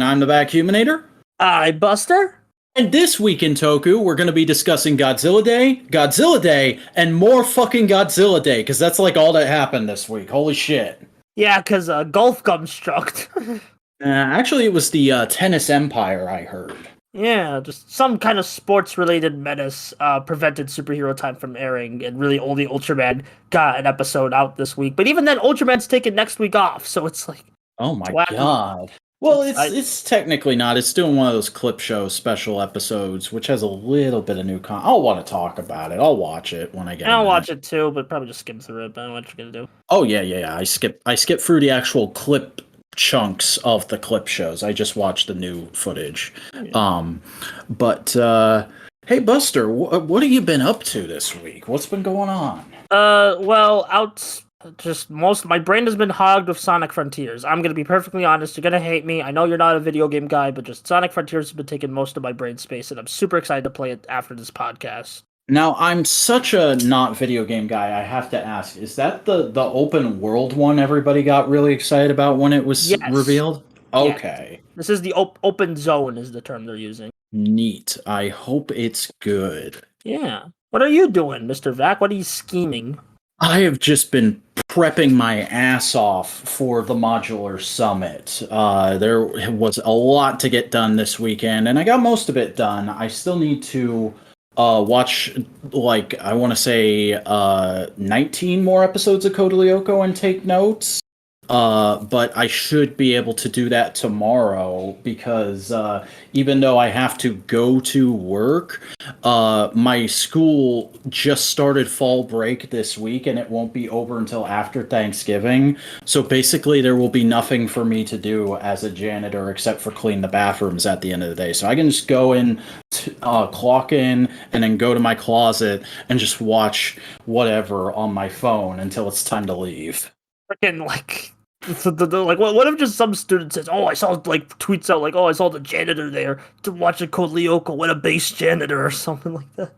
I'm the Vacuuminator. I'm Buster. And this week in Toku, we're going to be discussing Godzilla Day, and more fucking Godzilla Day, because that's like all that happened this week. Holy shit. Yeah, because Golf Gum struck. Actually, it was the Tennis Empire, I heard. Yeah, just some kind of sports-related menace prevented Superhero Time from airing, and really only Ultraman got an episode out this week. But even then, Ultraman's taking next week off, so it's like... Oh my god. Well, it's technically not. It's doing one of those clip show special episodes, which has a little bit of new content. I'll want to talk about it. I'll watch it when I get. I'll watch it too, but probably just skim through it. But I don't know what you're gonna do. Oh yeah. I skip through the actual clip chunks of the clip shows. I just watch the new footage. Yeah. Hey Buster, what have you been up to this week? What's been going on? My brain has been hogged with Sonic Frontiers. I'm gonna be perfectly honest. You're gonna hate me. I know you're not a video game guy, but just Sonic Frontiers has been taking most of my brain space, and I'm super excited to play it after this podcast. Now, I'm such a not video game guy. I have to ask: is that the open world one everybody got really excited about when it was revealed? Okay. Yes. This is the open zone, is the term they're using. Neat. I hope it's good. Yeah. What are you doing, Mr. Vac? What are you scheming? I have just been prepping my ass off for the Modular Summit. There was a lot to get done this weekend, and I got most of it done. I still need to watch, I want to say 19 more episodes of Code Lyoko and take notes. But I should be able to do that tomorrow because even though I have to go to work, my school just started fall break this week and it won't be over until after Thanksgiving. So basically there will be nothing for me to do as a janitor except for clean the bathrooms at the end of the day. So I can just go in, clock in, and then go to my closet and just watch whatever on my phone until it's time to leave. Freaking what if just some student says, "Oh, I saw tweets out I saw the janitor there to watch a Code Lyoko, what a base janitor," or something like that.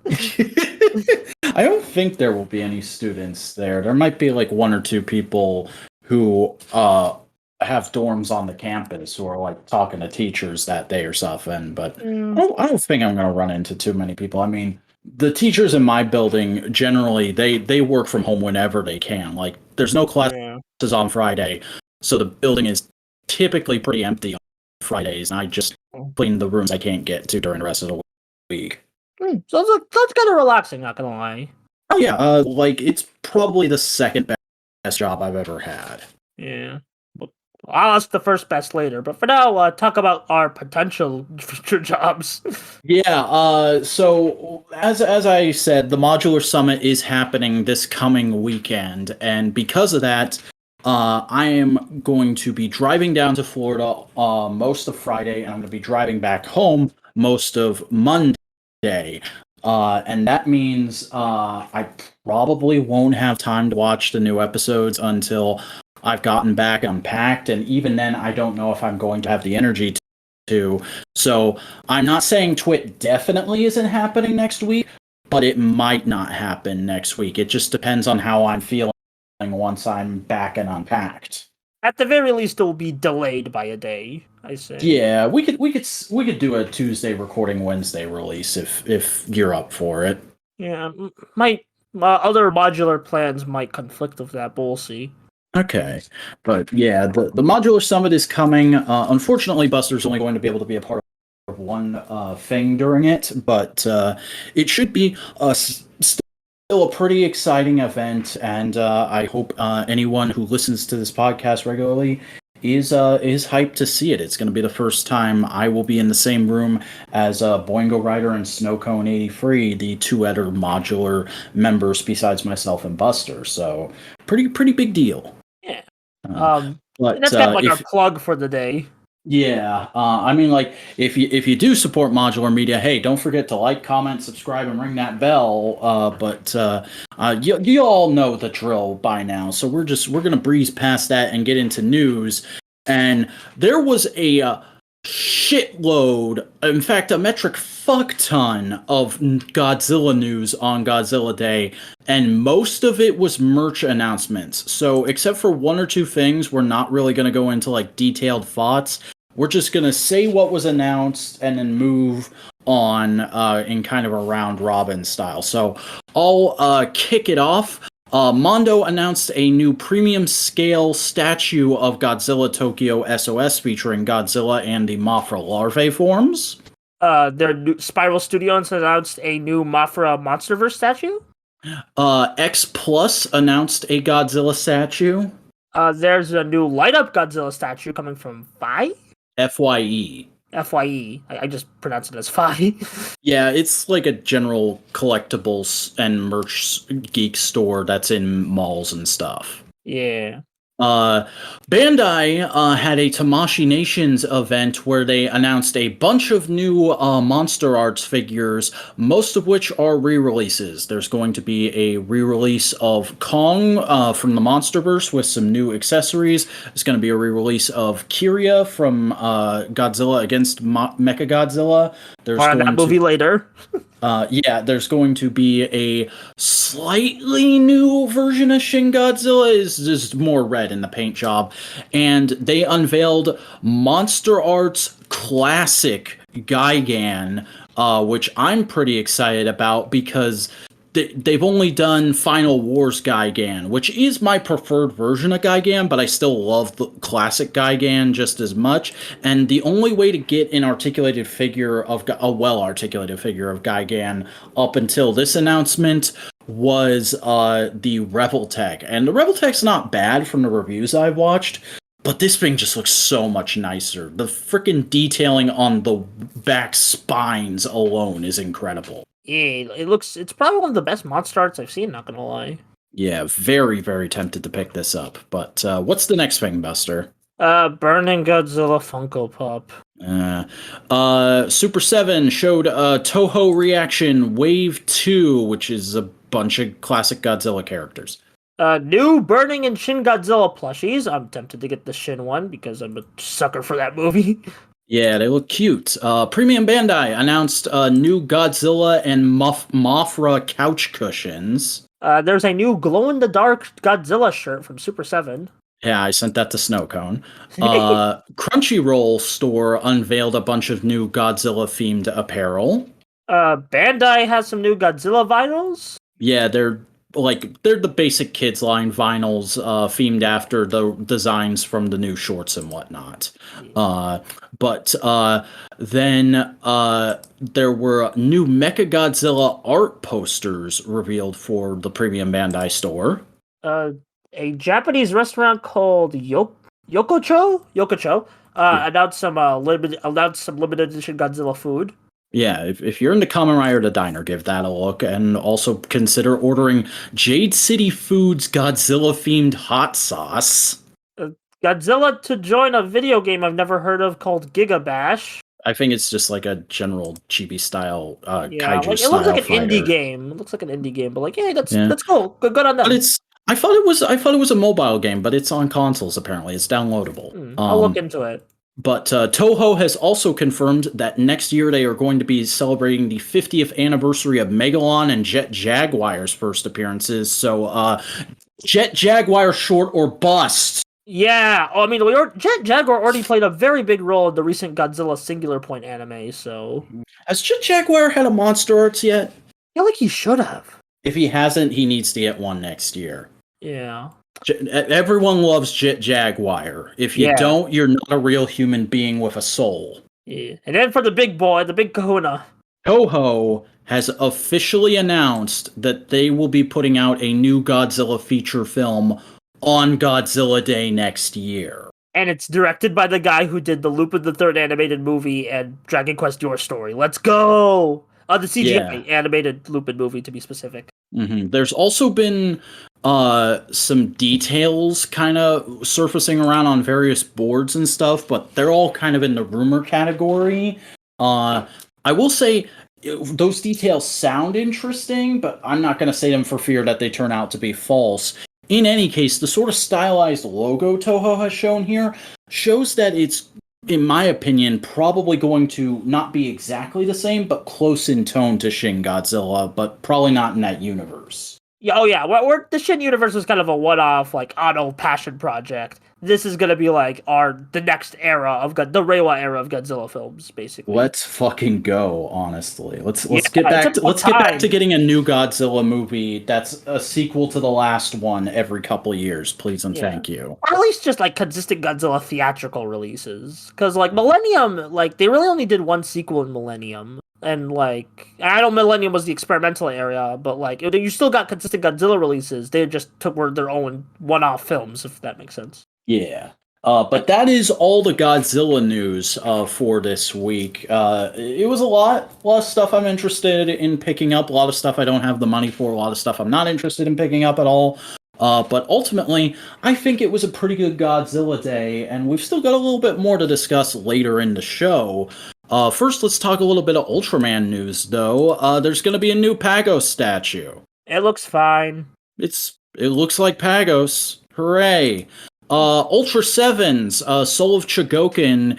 I don't think there will be any students there. There might be one or two people who have dorms on the campus who are talking to teachers that day or something. But I don't think I'm going to run into too many people. I mean, the teachers in my building generally they work from home whenever they can. There's no classes on Friday, so the building is typically pretty empty on Fridays, and I just clean the rooms I can't get to during the rest of the week. So that's kind of relaxing, not gonna lie. Oh yeah, it's probably the second best job I've ever had. Yeah. I'll ask the first best later, but for now, talk about our potential future jobs. Yeah, so as I said, the Modular Summit is happening this coming weekend, and because of that, I am going to be driving down to Florida most of Friday, and I'm going to be driving back home most of Monday. And that means I probably won't have time to watch the new episodes until I've gotten back unpacked, and even then I don't know if I'm going to have the energy to. So I'm not saying TWIT definitely isn't happening next week, but it might not happen next week. It just depends on how I'm feeling once I'm back and unpacked. At the very least, it will be delayed by a day, I say. Yeah, we could do a Tuesday recording, Wednesday release if you're up for it. Yeah, my other modular plans might conflict with that, but we'll see. Okay, but yeah, the Modular Summit is coming. Unfortunately, Buster's only going to be able to be a part of one thing during it, but it should be still a pretty exciting event, and I hope anyone who listens to this podcast regularly is hyped to see it. It's going to be the first time I will be in the same room as Boingo Rider and Snowcone 83, the two other Modular members besides myself and Buster. So pretty big deal. Yeah. But that's kind of our plug for the day. Yeah. I mean, if you do support Modular Media, hey, don't forget to like, comment, subscribe, and ring that bell. But you all know the drill by now, so we're gonna breeze past that and get into news. And there was a shitload, in fact, a metric fuck ton of Godzilla news on Godzilla Day, and most of it was merch announcements. So except for one or two things, we're not really going to go into detailed thoughts. we're just going to say what was announced and then move on in kind of a round robin style. So I'll kick it off. Mondo announced a new premium scale statue of Godzilla Tokyo SOS featuring Godzilla and the Mothra larvae forms. Their new Spiral Studios announced a new Mothra Monsterverse statue. X Plus announced a Godzilla statue. There's a new Light Up Godzilla statue coming from Phi? FYE. FYE. I just pronounce it as Phi. Yeah, it's like a general collectibles and merch geek store that's in malls and stuff. Yeah. Bandai had a Tamashii Nations event where they announced a bunch of new Monster Arts figures, most of which are re-releases. There's going to be a re-release of Kong from the Monsterverse with some new accessories. There's going to be a re-release of Kiria from Godzilla against Mechagodzilla. There's on that movie later. Yeah, there's going to be a slightly new version of Shin Godzilla. Is just more red in the paint job. And they unveiled Monster Arts Classic Gigan, which I'm pretty excited about because they've only done Final Wars Gigan, which is my preferred version of Gigan, but I still love the classic Gigan just as much. And the only way to get an articulated figure of a well-articulated figure of Gigan up until this announcement was the Rebel Tech. And the Rebel Tech's not bad from the reviews I've watched, but this thing just looks so much nicer. The freaking detailing on the back spines alone is incredible. Yeah, it's probably one of the best monster arts I've seen, not gonna lie. Yeah, very, very tempted to pick this up. But what's the next thing, Buster? Burning Godzilla Funko Pop. Super 7 showed Toho Reaction Wave 2, which is a bunch of classic Godzilla characters. New Burning and Shin Godzilla plushies. I'm tempted to get the Shin one because I'm a sucker for that movie. Yeah, they look cute. Premium Bandai announced new Godzilla and Mothra couch cushions. There's a new glow-in-the-dark Godzilla shirt from Super 7. Yeah, I sent that to Snowcone. Crunchyroll store unveiled a bunch of new Godzilla-themed apparel. Bandai has some new Godzilla vinyls. Yeah, they're the basic kids line vinyls themed after the designs from the new shorts and whatnot. But then there were new Mechagodzilla art posters revealed for the Premium Bandai store. A Japanese restaurant called Yokocho announced some limited edition Godzilla food. Yeah, if you're into Kamen Rider the Diner, give that a look, and also consider ordering Jade City Foods Godzilla-themed hot sauce. Godzilla to join a video game I've never heard of called Giga Bash. I think it's just like a general chibi style kaiju style. It looks like an indie game. It looks like an indie game, but that's cool. Good on them. But I thought it was a mobile game, but it's on consoles apparently. It's downloadable. I'll look into it. But Toho has also confirmed that next year they are going to be celebrating the 50th anniversary of Megalon and Jet Jaguar's first appearances. So, Jet Jaguar short or bust. Yeah, I mean, Jet Jaguar already played a very big role in the recent Godzilla Singular Point anime, so... Has Jet Jaguar had a Monster Arts yet? I feel like he should have. If he hasn't, he needs to get one next year. Yeah. Everyone loves Jet Jaguar. If you don't, you're not a real human being with a soul. Yeah. And then for the big boy, the big kahuna. Toho has officially announced that they will be putting out a new Godzilla feature film on Godzilla Day next year. And it's directed by the guy who did the Lupin the Third animated movie and Dragon Quest Your Story. Let's go! The CGI animated Lupin movie, to be specific. Mm-hmm. There's also been some details kind of surfacing around on various boards and stuff, but they're all kind of in the rumor category. I will say those details sound interesting, but I'm not going to say them for fear that they turn out to be false. In any case, the sort of stylized logo Toho has shown here shows that it's, in my opinion, probably going to not be exactly the same, but close in tone to Shin Godzilla, but probably not in that universe. Yeah, the Shin universe was kind of a one-off, like, auto passion project. this is gonna be like the next era of the Reiwa era of Godzilla films, basically. Let's fucking go, honestly. Let's Yeah, get back it's to about time. getting a new Godzilla movie that's a sequel to the last one every couple years, please and Yeah. thank you. Or at least just like consistent Godzilla theatrical releases. Because like Millennium, like they really only did one sequel in Millennium. And like I know Millennium was the experimental area, but like you still got consistent Godzilla releases. They just were their own one-off films, if that makes sense. Yeah. But that is all the Godzilla news for this week. It was a lot of stuff I'm interested in picking up, a lot of stuff I don't have the money for, a lot of stuff I'm not interested in picking up at all. But ultimately, I think it was a pretty good Godzilla day, and we've still got a little bit more to discuss later in the show. First, let's talk a little bit of Ultraman news, though. There's going to be a new Pagos statue. It looks fine. It looks like Pagos. Hooray! Ultra Sevens, Soul of Chogokin,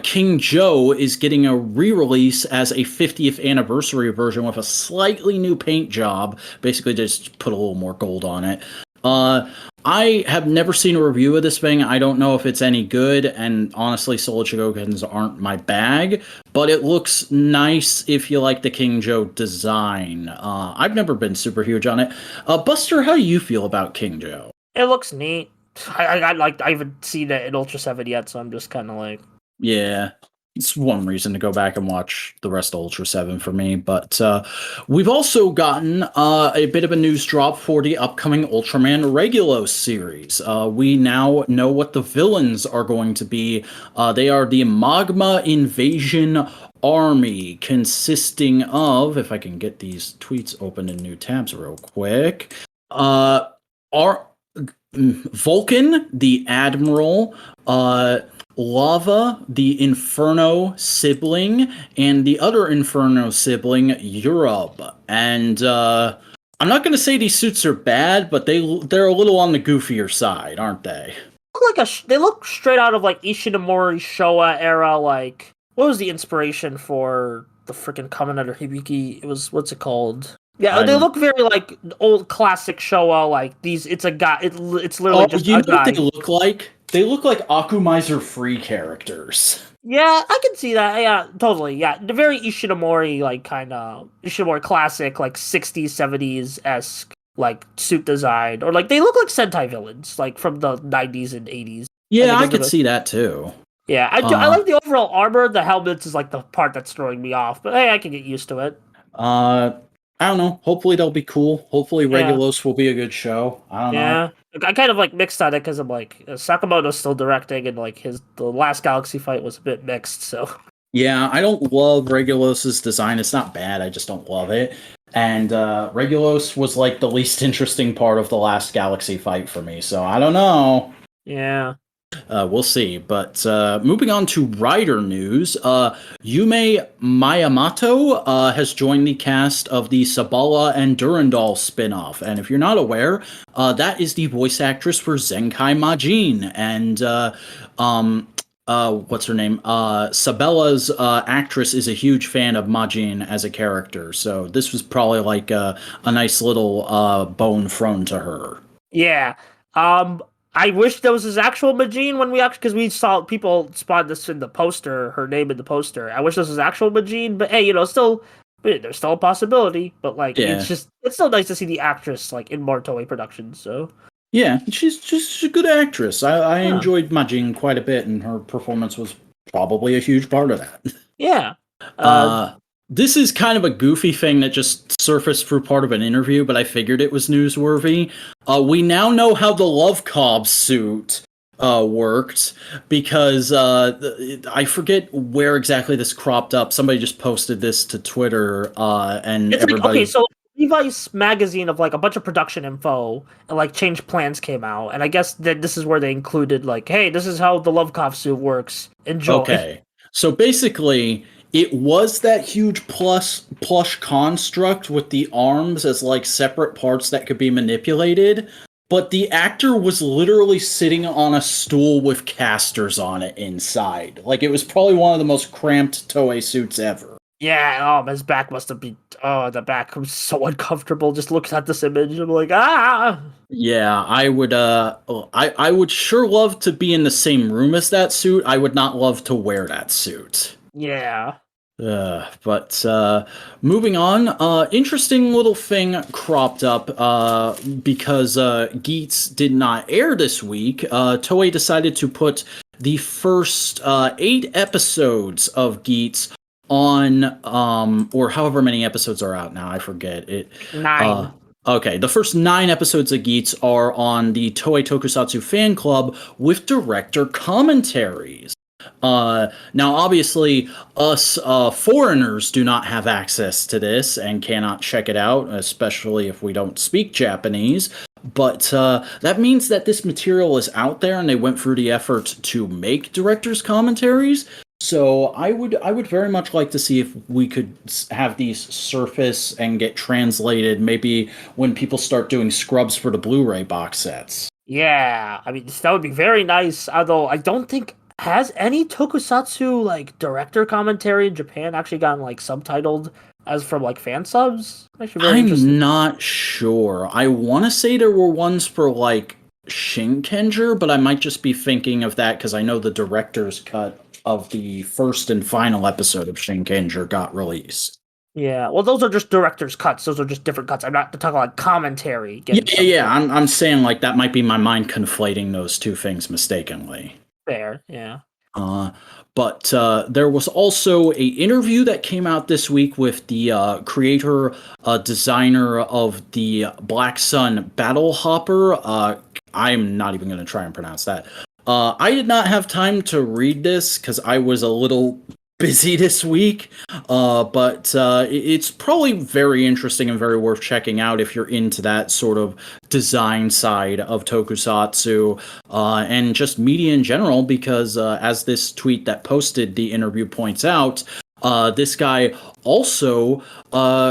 King Joe is getting a re-release as a 50th anniversary version with a slightly new paint job. Basically, just put a little more gold on it. I have never seen a review of this thing. I don't know if it's any good, and honestly, Soul of Chogokins aren't my bag, but it looks nice if you like the King Joe design. I've never been super huge on it. Buster, how do you feel about King Joe? It looks neat. I haven't seen it in Ultra 7 yet, so I'm just kind of like... Yeah, it's one reason to go back and watch the rest of Ultra 7 for me. But we've also gotten a bit of a news drop for the upcoming Ultraman Regulos series. We now know what the villains are going to be. They are the Magma Invasion Army, consisting of, if I can get these tweets open in new tabs real quick, Vulcan, the Admiral, Lava, the Inferno sibling, and the other Inferno sibling, Europe. And I'm not going to say these suits are bad, but they're a little on the goofier side, aren't they? They look straight out of like Ishinomori Showa era. Like, what was the inspiration for the freaking Kamen Rider Hibiki? It was, what's it called? Yeah, they look very like old classic Showa. Like these, it's a guy. It's literally just you a know guy. what they look like? They look like Akumizer free characters. Yeah, I can see that. Yeah, totally. Yeah, the very Ishinomori, like kind of Ishinomori classic, like 60s, 70s esque like suit design, or like they look like Sentai villains, like from the 90s and 80s. Yeah, I could see that too. Yeah, I like the overall armor. The helmets is like the part that's throwing me off, but hey, I can get used to it. I don't know. Hopefully they'll be cool. Hopefully Regulos will be a good show. I don't know. Yeah, I kind of like mixed on it because I'm like Sakamoto's still directing, and like the last Galaxy fight was a bit mixed. So yeah, I don't love Regulos's design. It's not bad. I just don't love it. And Regulos was like the least interesting part of the last Galaxy fight for me. So I don't know. Yeah. We'll see. But moving on to Rider news, Yume Miyamoto has joined the cast of the Sabala and Durandal spinoff. And if you're not aware, that is the voice actress for Zenkai Majin. And what's her name? Sabella's actress is a huge fan of Majin as a character. So this was probably like a nice little bone thrown to her. Yeah. I wish there was his actual Majin when because we saw people spot this in the poster, her name in the poster. I wish this was actual Majin, but hey, there's still a possibility. But like, it's still nice to see the actress like in more Toei productions. So yeah, she's a good actress. I enjoyed Majin quite a bit, and her performance was probably a huge part of that. Yeah. This is kind of a goofy thing that just surfaced through part of an interview, but I figured it was newsworthy. We now know how the Love Cobb suit worked, because I forget where exactly this cropped up. Somebody just posted this to Twitter, and it's everybody... Like, okay, so Levi's magazine of like a bunch of production info and like change plans came out, and I guess that this is where they included like, hey, this is how the Love Cobb suit works. Enjoy. Okay, so basically... it was that huge plush construct with the arms as like separate parts that could be manipulated, but the actor was literally sitting on a stool with casters on it inside. Like, it was probably one of the most cramped Toei suits ever. Yeah, his back must have been. Oh, the back was so uncomfortable. Just looking at this image, I'm like, ah. Yeah, I would I would sure love to be in the same room as that suit. I would not love to wear that suit. Yeah. But moving on, interesting little thing cropped up because Geats did not air this week. Toei decided to put the first 8 episodes of Geats on, or however many episodes are out now, I forget it. 9. Okay, the first 9 episodes of Geats are on the Toei Tokusatsu fan club with director commentaries. Now, obviously, us foreigners do not have access to this and cannot check it out, especially if we don't speak Japanese. But that means that this material is out there, and they went through the effort to make directors' commentaries. So I would very much like to see if we could have these surface and get translated. Maybe when people start doing scrubs for the Blu-ray box sets. Yeah, I mean, that would be very nice. Although I don't think has any tokusatsu like director commentary in Japan actually gotten like subtitled as from like fan subs. Actually, very interesting. I'm not sure. I want to say there were ones for like Shinkenger, but I might just be thinking of that because I know the director's cut of the first and final episode of Shinkenger got released. Yeah, well, those are just director's cuts. Those are just different cuts. I'm not talking like commentary. Yeah. I'm saying like that might be my mind conflating those two things mistakenly. Fair, yeah. But there was also a interview that came out this week with the creator, designer of the Black Sun Battle Hopper. I'm not even going to try and pronounce that. I did not have time to read this because I was a little busy this week, but it's probably very interesting and very worth checking out if you're into that sort of design side of tokusatsu and just media in general, because as this tweet that posted the interview points out, this guy also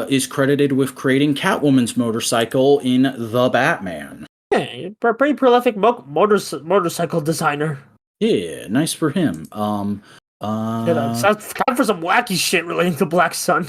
is credited with creating Catwoman's motorcycle in The Batman. Yeah, pretty prolific motorcycle designer. Yeah, nice for him. Time for some wacky shit relating to Black Sun.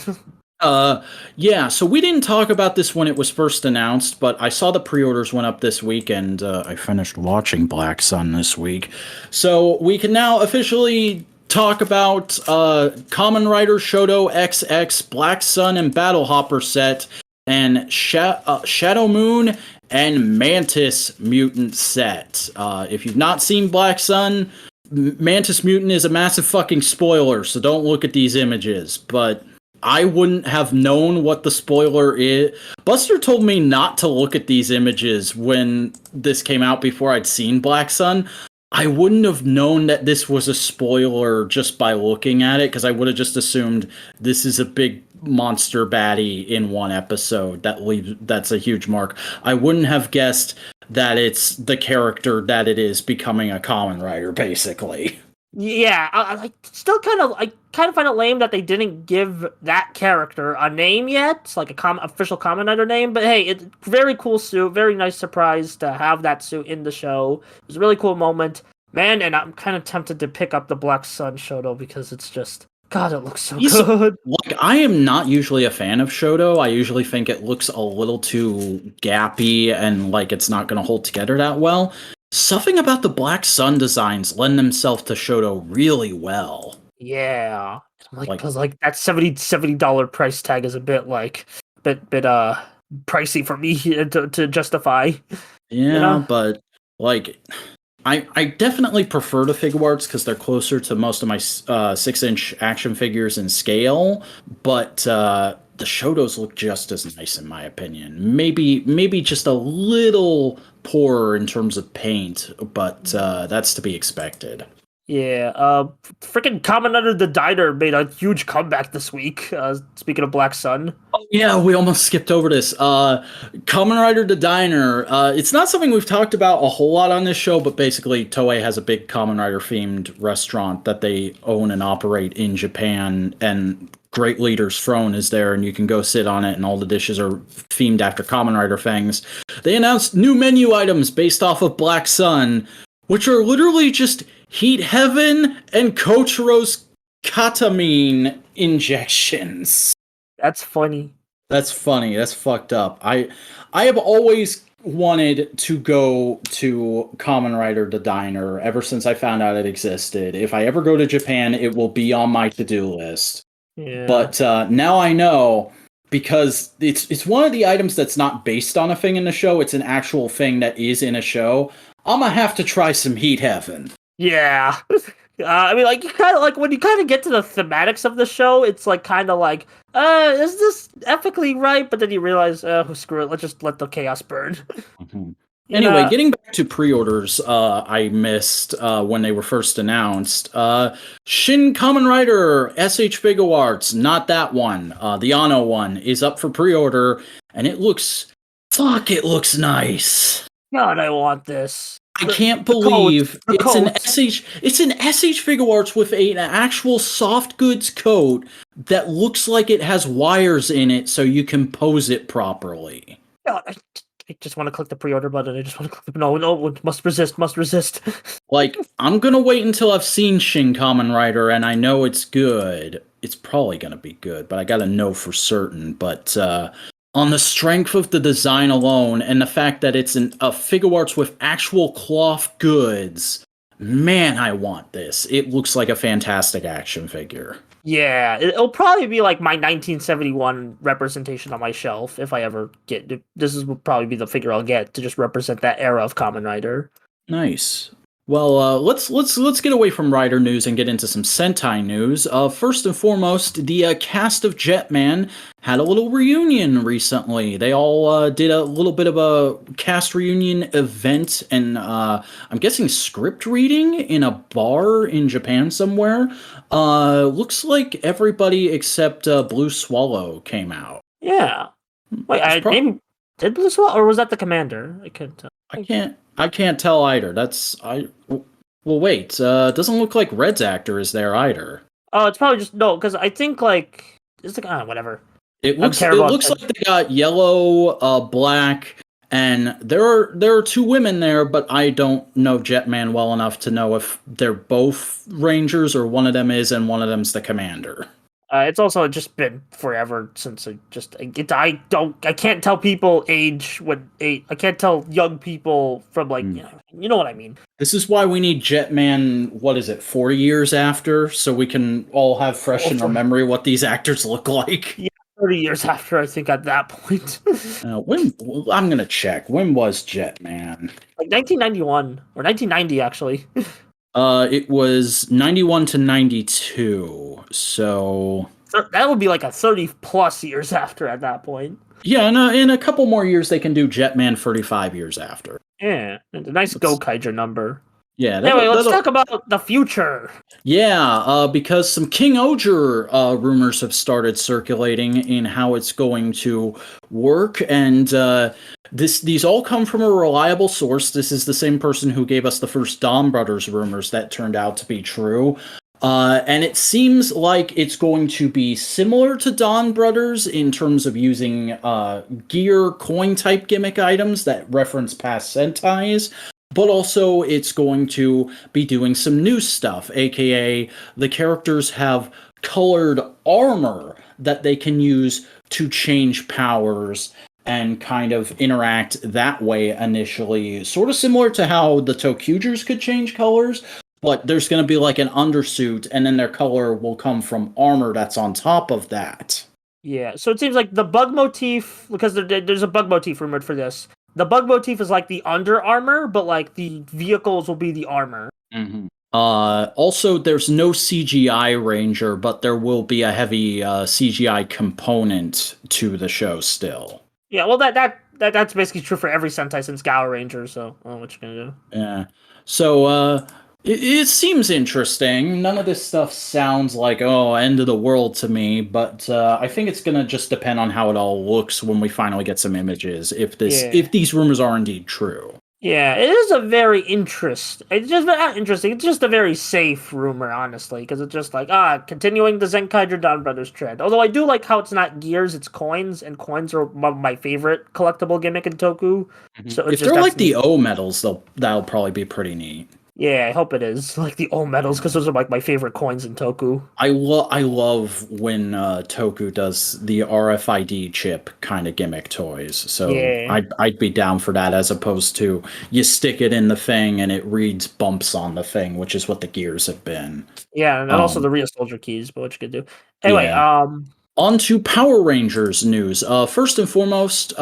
Yeah, so we didn't talk about this when it was first announced, but I saw the pre-orders went up this week, and I finished watching Black Sun this week. So we can now officially talk about Kamen Rider Shoto XX Black Sun and Battle Hopper set, and Shadow Moon and Mantis Mutant set. If you've not seen Black Sun, Mantis Mutant is a massive fucking spoiler, so don't look at these images. But I wouldn't have known what the spoiler is. Buster told me not to look at these images when this came out before I'd seen Black Sun. I wouldn't have known that this was a spoiler just by looking at it, because I would have just assumed this is a big monster baddie in one episode. That's a huge mark. I wouldn't have guessed that it's the character that it is becoming a Kamen Rider, basically. Yeah, I still kind of find it lame that they didn't give that character a name yet. It's like official Kamen Rider name, but hey, it's very cool suit, very nice surprise to have that suit in the show. It was a really cool moment, man, and I'm kind of tempted to pick up the Black Sun Shoto because it's just, God, it looks so good. Like, I am not usually a fan of Shoto. I usually think it looks a little too gappy and like it's not going to hold together that well. Something about the Black Sun designs lend themselves to Shoto really well. Yeah, because that $70 price tag is a bit pricey for me to justify. Yeah, you know? But like, I definitely prefer the Figuarts because they're closer to most of my 6-inch action figures in scale. But the Shotos look just as nice in my opinion. Maybe just a little poorer in terms of paint, but that's to be expected. Yeah, freaking Kamen Rider the Diner made a huge comeback this week. Speaking of Black Sun. Oh yeah, we almost skipped over this. Kamen Rider the Diner. It's not something we've talked about a whole lot on this show, but basically Toei has a big Kamen Rider themed restaurant that they own and operate in Japan, and Great Leader's Throne is there, and you can go sit on it, and all the dishes are themed after Kamen Rider things. They announced new menu items based off of Black Sun, which are literally just Heat Heaven and Kochiro's Katamine injections. That's funny. That's funny. That's fucked up. I have always wanted to go to Kamen Rider the Diner ever since I found out it existed. If I ever go to Japan, it will be on my to-do list. Yeah. But now I know, because it's one of the items that's not based on a thing in the show. It's an actual thing that is in a show. I'm gonna have to try some Heat Heaven. Yeah. I mean, like, you kind of like when you kind of get to the thematics of the show, it's like kind of like, is this ethically right? But then you realize, screw it, let's just let the chaos burn. Mm-hmm. Anyway, getting back to pre-orders, I missed when they were first announced. Shin Kamen Rider SH Figuarts, not that one. The Anno one is up for pre-order, and it looks nice. God, I want this. I can't believe it's an SH Figuarts with an actual soft goods coat that looks like it has wires in it so you can pose it properly. God, I just want to click the pre-order button. I just want to click the no, must resist. Like, I'm gonna wait until I've seen Shin Kamen Rider and I know it's good. It's probably gonna be good, but I gotta know for certain. But on the strength of the design alone and the fact that it's a Figuarts with actual cloth goods, man, I want this. It looks like a fantastic action figure. Yeah, it'll probably be like my 1971 representation on my shelf if I ever get. Will probably be the figure I'll get to just represent that era of Kamen Rider. Nice. Well, let's get away from Rider news and get into some Sentai news. First and foremost, the cast of Jetman had a little reunion recently. They all did a little bit of a cast reunion event, and I'm guessing script reading in a bar in Japan somewhere. Looks like everybody except Blue Swallow came out. Yeah. Wait, maybe did Blue Swallow, or was that the commander? I couldn't tell. I can't tell either. Well, wait. Doesn't look like Red's actor is there either. Oh, it's probably just no, because I think like it's like whatever. It looks like they got yellow, black, and there are two women there, but I don't know Jetman well enough to know if they're both Rangers or one of them is and one of them's the commander. It's also just been forever since I can't tell people I can't tell young people from like you know what I mean. This is why we need Jetman. What is it, 40 years after, so we can all have fresh in our memory what these actors look like. Yeah, 30 years after, I think at that point. When I'm gonna check. When was Jetman? Like 1991 or 1990 actually. It was 91 to 92, so that would be like a 30 plus years after at that point. Yeah, in a couple more years they can do Jetman 35 years after. Yeah, it's a nice Gokaiger number. Yeah. Anyway, let's talk about the future. Yeah, because some King Oger rumors have started circulating in how it's going to work, and these all come from a reliable source. This is the same person who gave us the first Dawn Brothers rumors that turned out to be true. And it seems like it's going to be similar to Dawn Brothers in terms of using gear coin type gimmick items that reference past Sentais. But also, it's going to be doing some new stuff, aka the characters have colored armor that they can use to change powers and kind of interact that way initially. Sort of similar to how the Tokugers could change colors, but there's going to be like an undersuit, and then their color will come from armor that's on top of that. Yeah, so it seems like the bug motif, because there's a bug motif rumored for this. The bug motif is like the under armor, but like the vehicles will be the armor. Mm-hmm. Also, there's no CGI Ranger, but there will be a heavy CGI component to the show still. Yeah, well, that's basically true for every Sentai since Gao Ranger. So, what you gonna do? Yeah. So, it seems interesting. None of this stuff sounds like, end of the world to me, but I think it's going to just depend on how it all looks when we finally get some images, if these rumors are indeed true. Yeah, it is a very interesting. It's just not interesting. It's just a very safe rumor, honestly, because it's just like continuing the Zenkaiger Dawn Brothers trend. Although I do like how it's not gears, it's coins, and coins are one of my favorite collectible gimmick in Toku. Mm-hmm. So if they're like the O medals, that'll probably be pretty neat. Yeah, I hope it is. Like the old medals, because those are like my favorite coins in Toku. I love when Toku does the RFID chip kind of gimmick toys. So Yeah. I'd be down for that as opposed to you stick it in the thing and it reads bumps on the thing, which is what the gears have been. Yeah, and also Um, the real soldier keys, but what you could do. Anyway, yeah. On to Power Rangers news. First and foremost,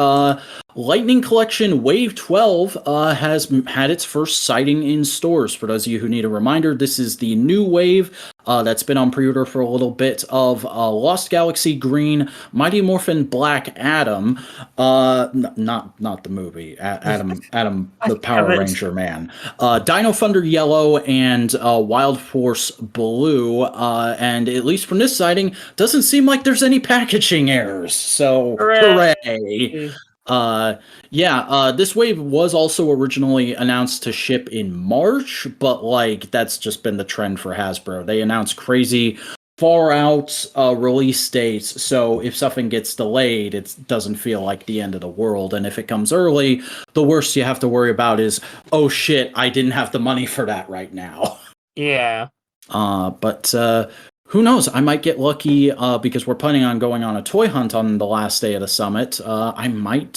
Lightning Collection Wave 12 has had its first sighting in stores. For those of you who need a reminder, this is the new wave that's been on pre-order for a little bit of Lost Galaxy Green, Mighty Morphin Black Adam, not the movie, Adam the Power Ranger man, Dino Thunder Yellow, and Wild Force Blue, and at least from this sighting, doesn't seem like there's any packaging errors. So hooray! This wave was also originally announced to ship in March, but like that's just been the trend for Hasbro. They announce crazy far out release dates, so if something gets delayed, it doesn't feel like the end of the world. And if it comes early, the worst you have to worry about is, oh shit, I didn't have the money for that right now. Yeah. But who knows? I might get lucky because we're planning on going on a toy hunt on the last day of the summit. I might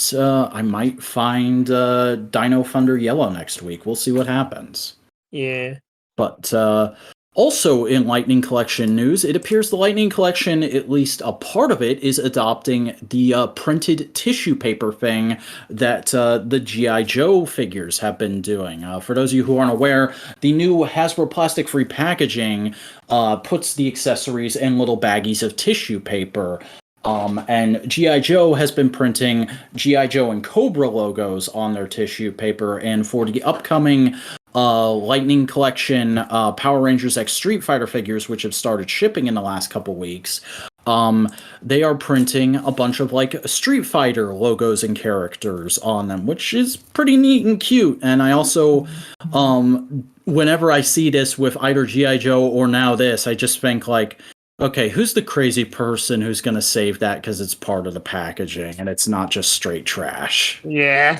find Dino Thunder Yellow next week. We'll see what happens. Yeah. But also in Lightning Collection news, it appears the Lightning Collection, at least a part of it, is adopting the printed tissue paper thing that the G.I. Joe figures have been doing. For those of you who aren't aware, the new Hasbro plastic-free packaging puts the accessories in little baggies of tissue paper. And G.I. Joe has been printing G.I. Joe and Cobra logos on their tissue paper, and for the upcoming Lightning Collection Power Rangers X Street Fighter figures, which have started shipping in the last couple weeks, they are printing a bunch of like Street Fighter logos and characters on them, which is pretty neat and cute. And I also, whenever I see this with either G.I. Joe or now this, I just think like, okay, who's the crazy person who's going to save that because it's part of the packaging and it's not just straight trash? Yeah.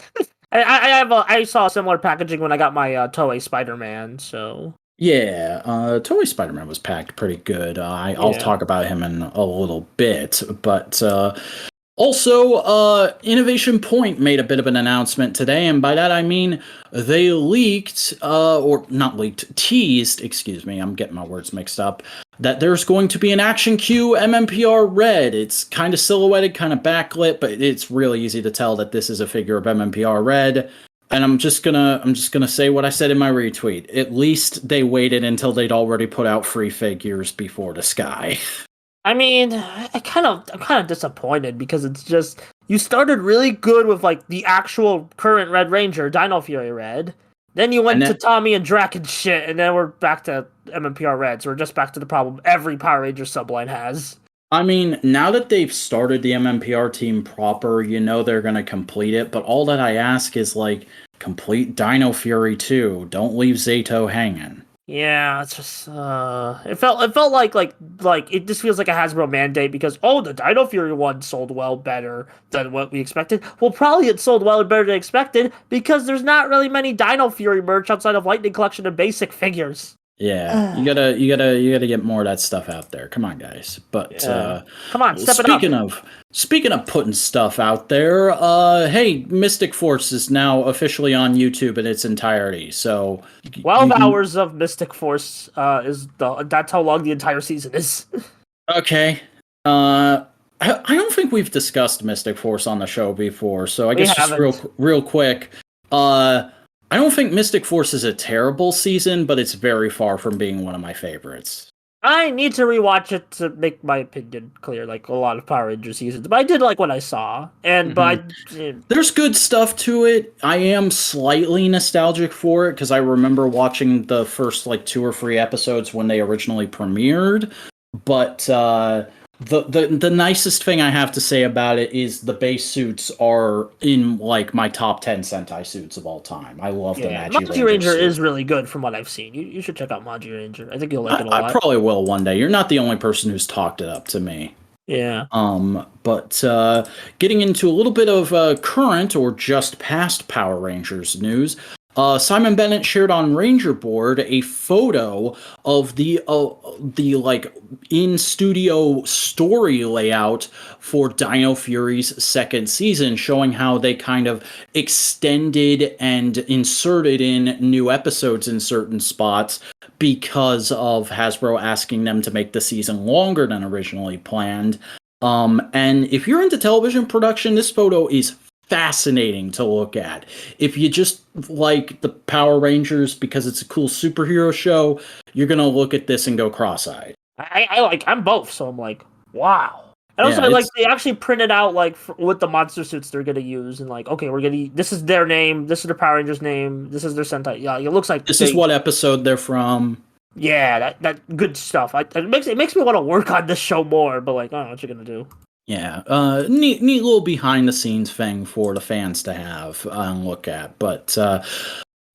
I saw similar packaging when I got my Toei Spider-Man, so... Yeah, Toei Spider-Man was packed pretty good. I'll talk about him in a little bit, but also, Innovation Point made a bit of an announcement today, and by that I mean they leaked, or not leaked, teased, excuse me, I'm getting my words mixed up, that there's going to be an Action Q MMPR Red. It's kind of silhouetted, kind of backlit, but it's really easy to tell that this is a figure of MMPR Red. And I'm just gonna say what I said in my retweet. At least they waited until they'd already put out free figures before the sky. I mean, I'm kind of disappointed because it's just you started really good with like the actual current Red Ranger, Dino Fury Red. Then you went to Tommy and Drac and shit, and then we're back to MMPR Red. So we're just back to the problem every Power Ranger subline has. I mean, now that they've started the MMPR team proper, you know they're going to complete it. But all that I ask is, like, complete Dino Fury 2. Don't leave Zato hanging. Yeah, it's just it felt like it just feels like a Hasbro mandate because the Dino Fury one sold well better than what we expected. Well, probably it sold well and better than expected because there's not really many Dino Fury merch outside of Lightning Collection and basic figures. Yeah, you gotta get more of that stuff out there. Come on, guys. But come on, step it up. Speaking of putting stuff out there, hey, Mystic Force is now officially on YouTube in its entirety. So 12 hours of Mystic Force that's how long the entire season is. Okay. I don't think we've discussed Mystic Force on the show before, so I guess just real quick. I don't think Mystic Force is a terrible season, but it's very far from being one of my favorites. I need to rewatch it to make my opinion clear, like a lot of Power Ranger seasons. But I did like what I saw, and there's good stuff to it. I am slightly nostalgic for it because I remember watching the first like 2 or 3 episodes when they originally premiered. But the nicest thing I have to say about it is the base suits are in like my top 10 Sentai suits of all time. I love the Magi Ranger is really good from what I've seen. You should check out Magi Ranger. I think you'll like it a lot. I probably will one day. You're not the only person who's talked it up to me. Yeah. But getting into a little bit of current or just past Power Rangers news. Simon Bennett shared on Ranger Board a photo of the like in studio story layout for Dino Fury's second season, showing how they kind of extended and inserted in new episodes in certain spots because of Hasbro asking them to make the season longer than originally planned. And if you're into television production, this photo is fascinating to look at. If you just like the Power Rangers because it's a cool superhero show, you're gonna look at this and go cross-eyed. I'm both, so I'm like, wow. And also, Yeah, like they actually printed out like what the monster suits they're gonna use, and like, okay, this is their name, this is the Power Rangers name, this is their Sentai. Yeah, it looks like this is what episode they're from. Yeah, that good stuff. It makes me want to work on this show more, but like, I don't know what you're gonna do. Yeah, neat little behind the scenes thing for the fans to have and look at. But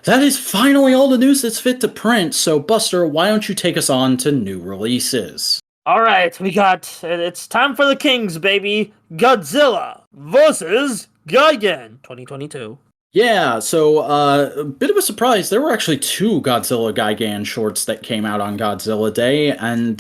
that is finally all the news that's fit to print. So, Buster, why don't you take us on to new releases? All right, it's time for the Kings, baby. Godzilla versus Gigan 2022. Yeah, so a bit of a surprise. There were actually 2 Godzilla Gigan shorts that came out on Godzilla Day, and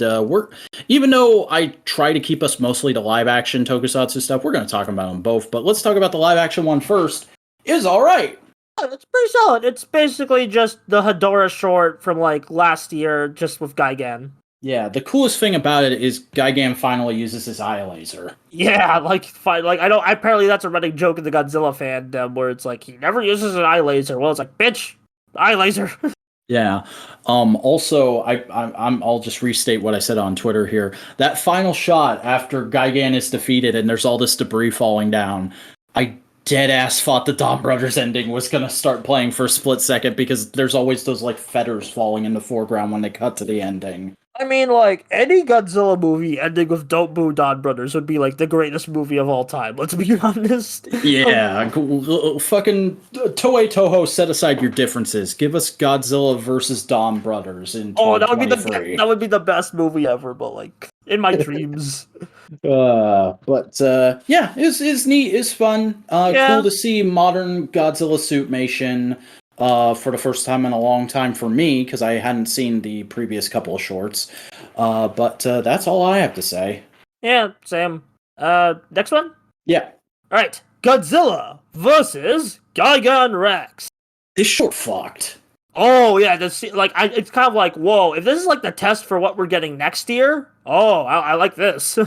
even though I try to keep us mostly to live action tokusatsu stuff, we're going to talk about them both. But let's talk about the live action one first. It's all right. It's pretty solid. It's basically just the Hedorah short from like last year, just with Gigan. Yeah, the coolest thing about it is Gigan finally uses his eye laser. Yeah, apparently that's a running joke in the Godzilla fandom where it's like, he never uses an eye laser. Well, it's like, bitch, eye laser. Yeah. Also, I'll just restate what I said on Twitter here. That final shot after Gigan is defeated and there's all this debris falling down, I dead ass thought the Dawn Brothers ending was gonna start playing for a split second because there's always those like feathers falling in the foreground when they cut to the ending. I mean, like, any Godzilla movie ending with Don't Boo Dawn Brothers would be, like, the greatest movie of all time, let's be honest. Yeah, fucking Toei Toho, set aside your differences. Give us Godzilla versus Dawn Brothers in 2023. That would be the best movie ever, but, like, in my dreams. Yeah, it's neat, it's fun. Cool to see modern Godzilla suitmation. For the first time in a long time for me, because I hadn't seen the previous couple of shorts. But that's all I have to say. Yeah, Sam. Next one? Yeah. Alright, Godzilla versus Gigan Rex. This short fucked. Oh, yeah, it's kind of like, whoa, if this is like the test for what we're getting next year, I like this.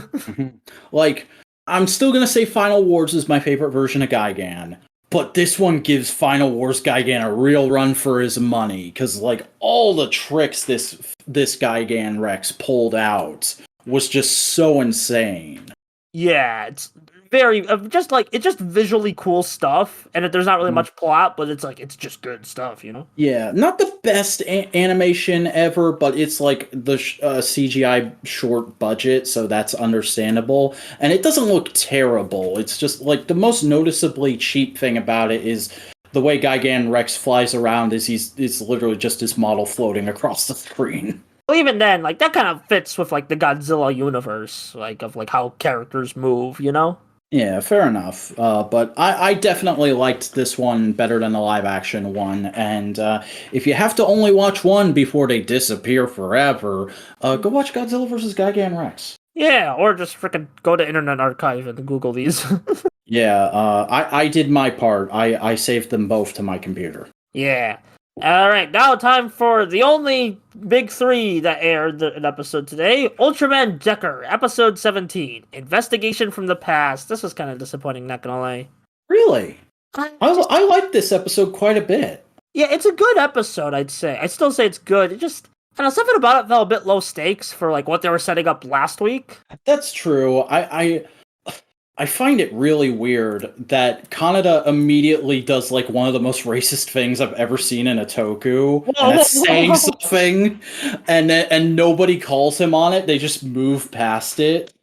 Like, I'm still gonna say Final Wars is my favorite version of Gigan. But this one gives Final Wars Gigan a real run for his money, because like all the tricks this Gigan Rex pulled out was just so insane. Yeah, it's very it's just visually cool stuff, and there's not really much plot, but it's just good stuff, you know. Yeah, not the best animation ever, but it's like the CGI short budget, so that's understandable. And it doesn't look terrible. It's just like the most noticeably cheap thing about it is the way Gigan Rex flies around is literally just his model floating across the screen. Well, even then, like that kind of fits with like the Godzilla universe, like of like how characters move, you know. Yeah, fair enough. But I definitely liked this one better than the live action one. And if you have to only watch one before they disappear forever, go watch Godzilla vs. Gigan Rex. Yeah, or just freaking go to Internet Archive and Google these. Yeah, I did my part. I saved them both to my computer. Yeah. Alright, now time for the only big 3 that aired an episode today. Ultraman Decker, episode 17, Investigation from the Past. This was kind of disappointing, not gonna lie. Really? I like this episode quite a bit. Yeah, it's a good episode, I'd say. I'd still say it's good. It just, I don't know, something about it felt a bit low stakes for like what they were setting up last week. That's true. I find it really weird that Kaneda immediately does like one of the most racist things I've ever seen in a Toku. And that's saying something, and nobody calls him on it. They just move past it.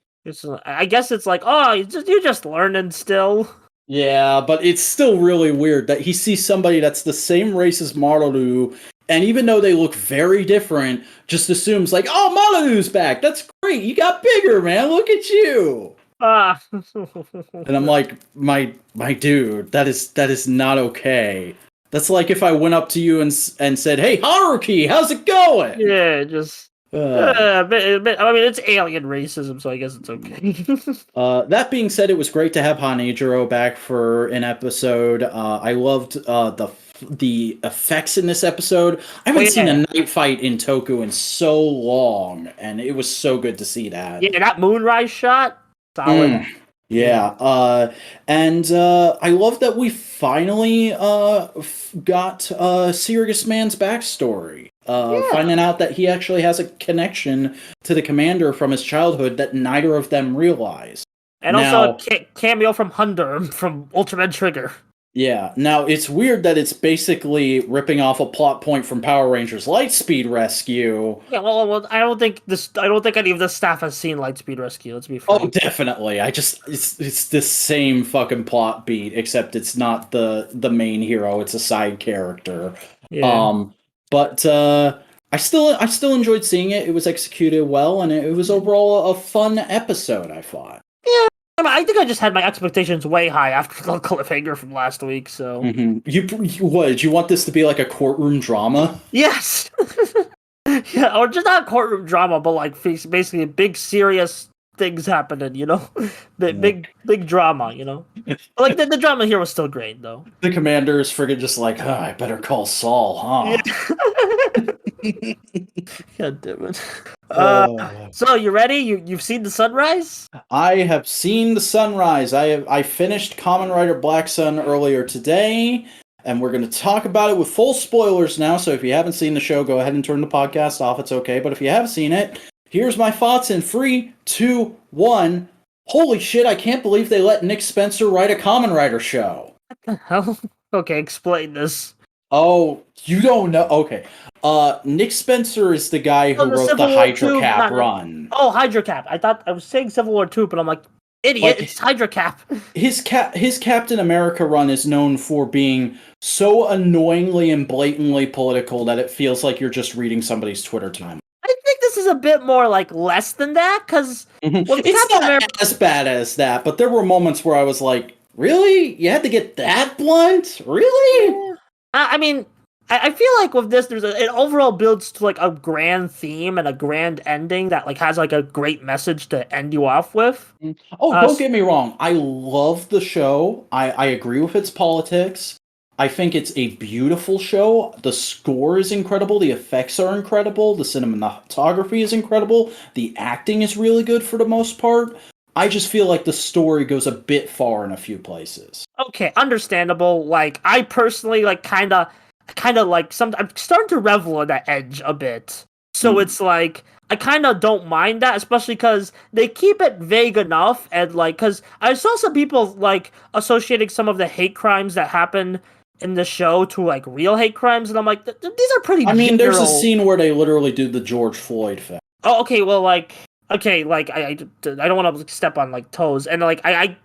I guess it's like, oh, you're just learning still. Yeah, but it's still really weird that he sees somebody that's the same race as Marudu, and even though they look very different, just assumes like, oh, Marudu's back. That's great. You got bigger, man. Look at you. And I'm like, my dude, that is not okay. That's like if I went up to you and said, "Hey, Haruki, how's it going?" Yeah, just a bit, I mean, it's alien racism, so I guess it's okay. That being said, it was great to have Hanejiro back for an episode. I loved the effects in this episode. I haven't seen a night fight in Toku in so long, and it was so good to see that. Yeah, that moonrise shot, solid. Yeah, and I love that we finally got Serious Man's backstory. Finding out that he actually has a connection to the commander from his childhood that neither of them realize. And also a cameo from Hunder from Ultraman Trigger. Yeah, now it's weird that it's basically ripping off a plot point from Power Rangers Lightspeed Rescue. Yeah, well, I don't think any of the staff has seen Lightspeed Rescue. Let's be frank. Oh, definitely. It's the same fucking plot beat, except it's not the main hero. It's a side character. Yeah. But I still enjoyed seeing it. It was executed well, and it was overall a fun episode, I thought. Yeah. I think I just had my expectations way high after the cliffhanger from last week, so... Mm-hmm. What, did you want this to be like a courtroom drama? Yes! Yeah, or just not a courtroom drama, but like basically big serious things happening, you know? Big drama, you know? But like the drama here was still great, though. The commander is friggin' just like, I better call Saul, huh? Yeah. God damn it. So you ready? You've seen the sunrise? I have seen the sunrise. I finished Kamen Rider Black Sun earlier today, and we're going to talk about it with full spoilers now. So if you haven't seen the show, go ahead and turn the podcast off. It's okay. But if you have seen it, here's my thoughts in 3, 2, 1. Holy shit! I can't believe they let Nick Spencer write a Kamen Rider show. What the hell? Okay, explain this. Oh, you don't know? Okay. Nick Spencer is the guy who wrote the Hydra Cap run. Oh, Hydra Cap. I was saying Civil War 2, but I'm like, idiot, it's Hydra Cap. His Captain America run is known for being so annoyingly and blatantly political that it feels like you're just reading somebody's Twitter time. I think this is a bit more like less than that, because it's not as bad as that, but there were moments where I was like, really? You had to get that blunt? Really? Yeah. I mean, I feel like with this, it overall builds to like a grand theme and a grand ending that like has like a great message to end you off with. Oh, don't get me wrong. I love the show. I agree with its politics. I think it's a beautiful show. The score is incredible. The effects are incredible. The cinematography is incredible. The acting is really good for the most part. I just feel like the story goes a bit far in a few places. Okay, understandable. Like, I personally, like, kind of like, I'm starting to revel in that edge a bit. So it's like, I kind of don't mind that, especially because they keep it vague enough, and, like, because I saw some people, like, associating some of the hate crimes that happen in the show to, like, real hate crimes, and I'm like, these are pretty general. There's a scene where they literally do the George Floyd thing. Oh, okay, well, like... Okay, like, I don't want to step on, like, toes, and, like, I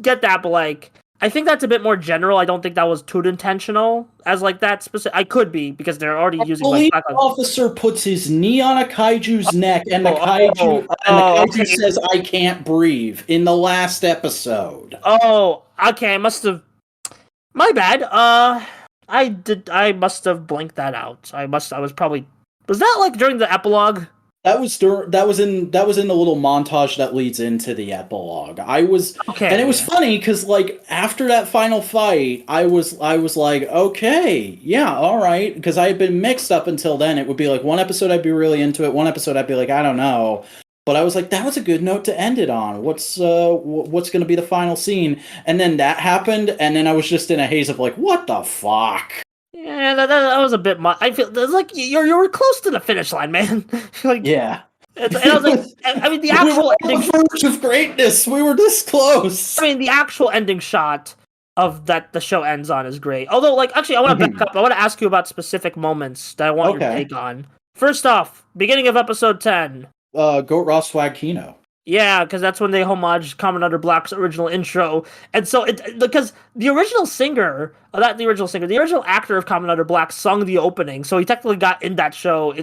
get that, but, like, I think that's a bit more general. I don't think that was too intentional, as, like, that specific... I could be, because they're already using, like... The police officer puts his knee on a kaiju's neck, and the kaiju says, I can't breathe, in the last episode. Oh, okay, I must have... My bad, I must have blinked that out. I was probably... Was that, like, during the epilogue? That was in the little montage that leads into the epilogue. And it was funny because like after that final fight, I was like, okay, yeah, all right, because I had been mixed up until then. It would be like one episode I'd be really into it, one episode I'd be like, I don't know. But I was like, that was a good note to end it on. What's going to be the final scene? And then that happened, and then I was just in a haze of like, what the fuck? Yeah, that was a bit much. I feel it's like you were close to the finish line, man. Like, yeah. And I was like, I mean, the actual ending on the verge of greatness. We were this close. I mean, the actual ending shot of that the show ends on is great. Although, like, actually, I want to back up. I want to ask you about specific moments that I want your take on. First off, beginning of episode 10. Goat Raw Swag Kino. Yeah, because that's when they homage Kamen Rider Black's original intro. And so, because the original actor of Kamen Rider Black sung the opening, so he technically got in that show.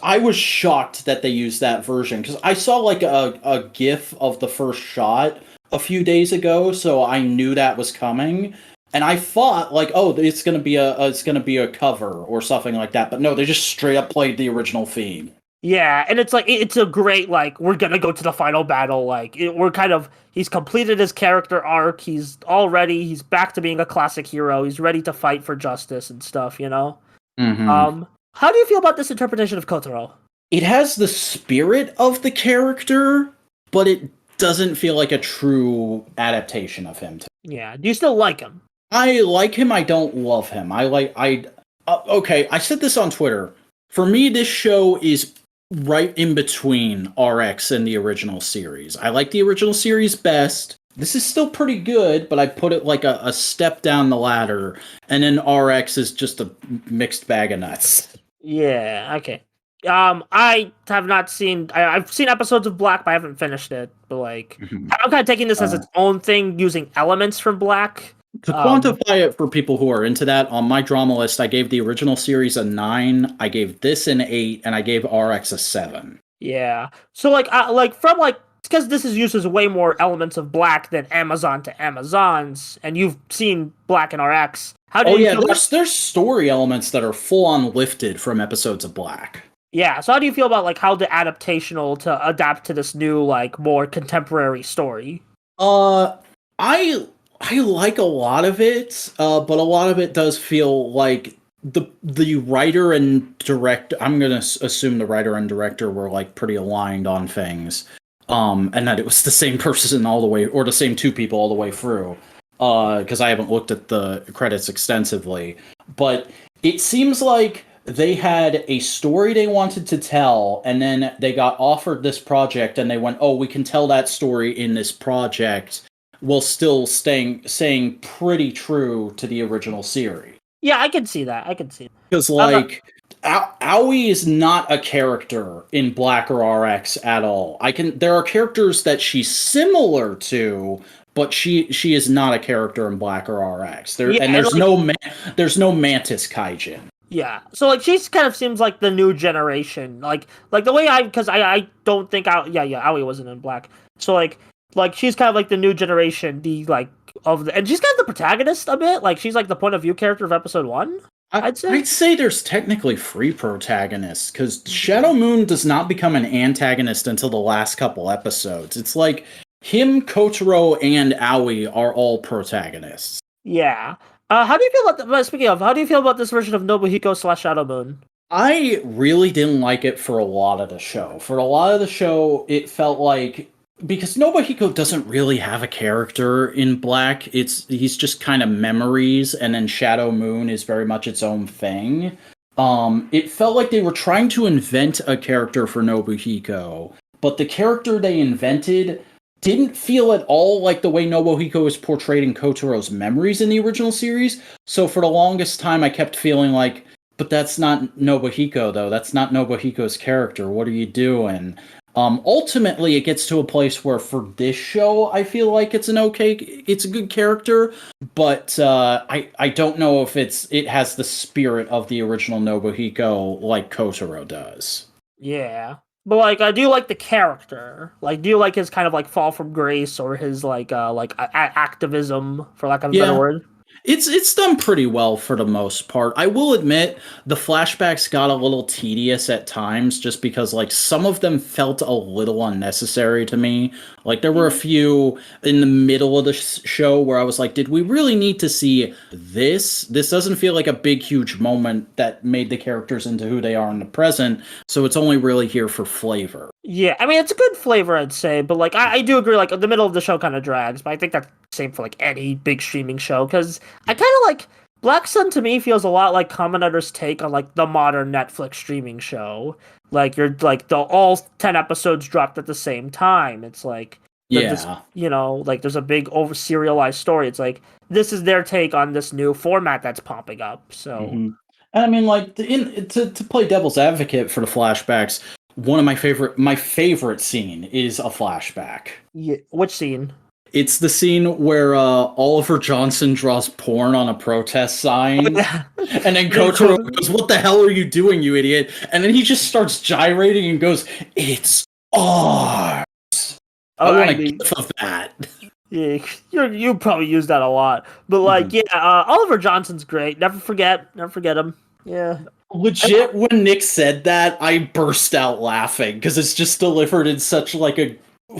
I was shocked that they used that version, because I saw like a GIF of the first shot a few days ago, so I knew that was coming. And I thought like, oh, it's gonna be a cover or something like that. But no, they just straight up played the original theme. Yeah, and it's like it's a great like we're gonna go to the final battle. Like he's completed his character arc. He's back to being a classic hero. He's ready to fight for justice and stuff. Mm-hmm. How do you feel about this interpretation of Kotaro? It has the spirit of the character, but it doesn't feel like a true adaptation of him. Yeah, do you still like him? I like him. I don't love him. Okay, I said this on Twitter. For me, this show is right in between RX and the original series. I like the original series best. This is still pretty good, but I put it like a step down the ladder, and then RX is just a mixed bag of nuts. Yeah, okay. I have not seen. I've seen episodes of Black, but I haven't finished it. But like, Mhm. I'm kind of taking this as its own thing, using elements from Black. To quantify it for people who are into that, on my drama list, I gave the original series a 9, I gave this an 8, and I gave RX a 7. Yeah. So because this uses way more elements of Black than Amazon to Amazons, and you've seen Black and RX. How do you feel there's story elements that are full on lifted from episodes of Black. Yeah, so how do you feel about like how the adaptational to adapt to this new like more contemporary story? I like a lot of it, but a lot of it does feel like the writer and director. I'm gonna assume the writer and director were like pretty aligned on things, and that it was the same person all the way, or the same two people all the way through. Because I haven't looked at the credits extensively, but it seems like they had a story they wanted to tell, and then they got offered this project, and they went, "Oh, we can tell that story in this project." While still staying pretty true to the original series. Yeah, I can see that. Because, like, Aoi is not a character in Black or RX at all. There are characters that she's similar to, but she is not a character in Black or RX. There's no Mantis Kaijin. Yeah, so like she's kind of seems like the new generation, like the way because I don't think Aoi wasn't in Black, so like she's kind of like the new generation, and she's kind of the protagonist a bit, like she's like the point of view character of episode 1. I'd say there's technically 3 protagonists, because Shadow Moon does not become an antagonist until the last couple episodes. It's like him, Kotaro, and Aoi are all protagonists. Yeah. How do you feel about how do you feel about this version of Nobuhiko / Shadow Moon? I really didn't like it for a lot of the show. For a lot of the show, it felt like, because Nobuhiko doesn't really have a character in Black, he's just kind of memories, and then Shadow Moon is very much its own thing. It felt like they were trying to invent a character for Nobuhiko, but the character they invented didn't feel at all like the way Nobuhiko is portrayed in Kotaro's memories in the original series. So for the longest time, I kept feeling like, but that's not Nobuhiko, though. That's not Nobuhiko's character. What are you doing? Ultimately, it gets to a place where for this show, I feel like it's a good character, but I don't know if it has the spirit of the original Nobuhiko like Kotaro does. Yeah. But like, do you like the character? Like, do you like his kind of like fall from grace, or his activism, for lack of a better word? It's done pretty well for the most part. I will admit the flashbacks got a little tedious at times, just because like some of them felt a little unnecessary to me. Like there were a few in the middle of the show where I was like, did we really need to see this? This doesn't feel like a big, huge moment that made the characters into who they are in the present. So it's only really here for flavor. Yeah, I mean, it's a good flavor, I'd say, but like I do agree, like the middle of the show kind of drags, but I think that's the same for like any big streaming show, because I kind of like Black Sun. To me, feels a lot like Kamen Rider's take on like the modern Netflix streaming show. Like you're like all 10 episodes dropped at the same time. It's like there's a big over serialized story. It's like this is their take on this new format that's popping up. So, and I mean, like to play devil's advocate for the flashbacks. One of my favorite scene is a flashback. Yeah, which scene? It's the scene where Oliver Johnson draws porn on a protest sign, and then Kotaro goes, "What the hell are you doing, you idiot?" And then he just starts gyrating and goes, "It's ours." I want a gif of that. Yeah, you probably use that a lot. But like, Mhm. yeah, Oliver Johnson's great. Never forget him. Yeah. Legit, when Nick said that, I burst out laughing because it's just delivered in such like a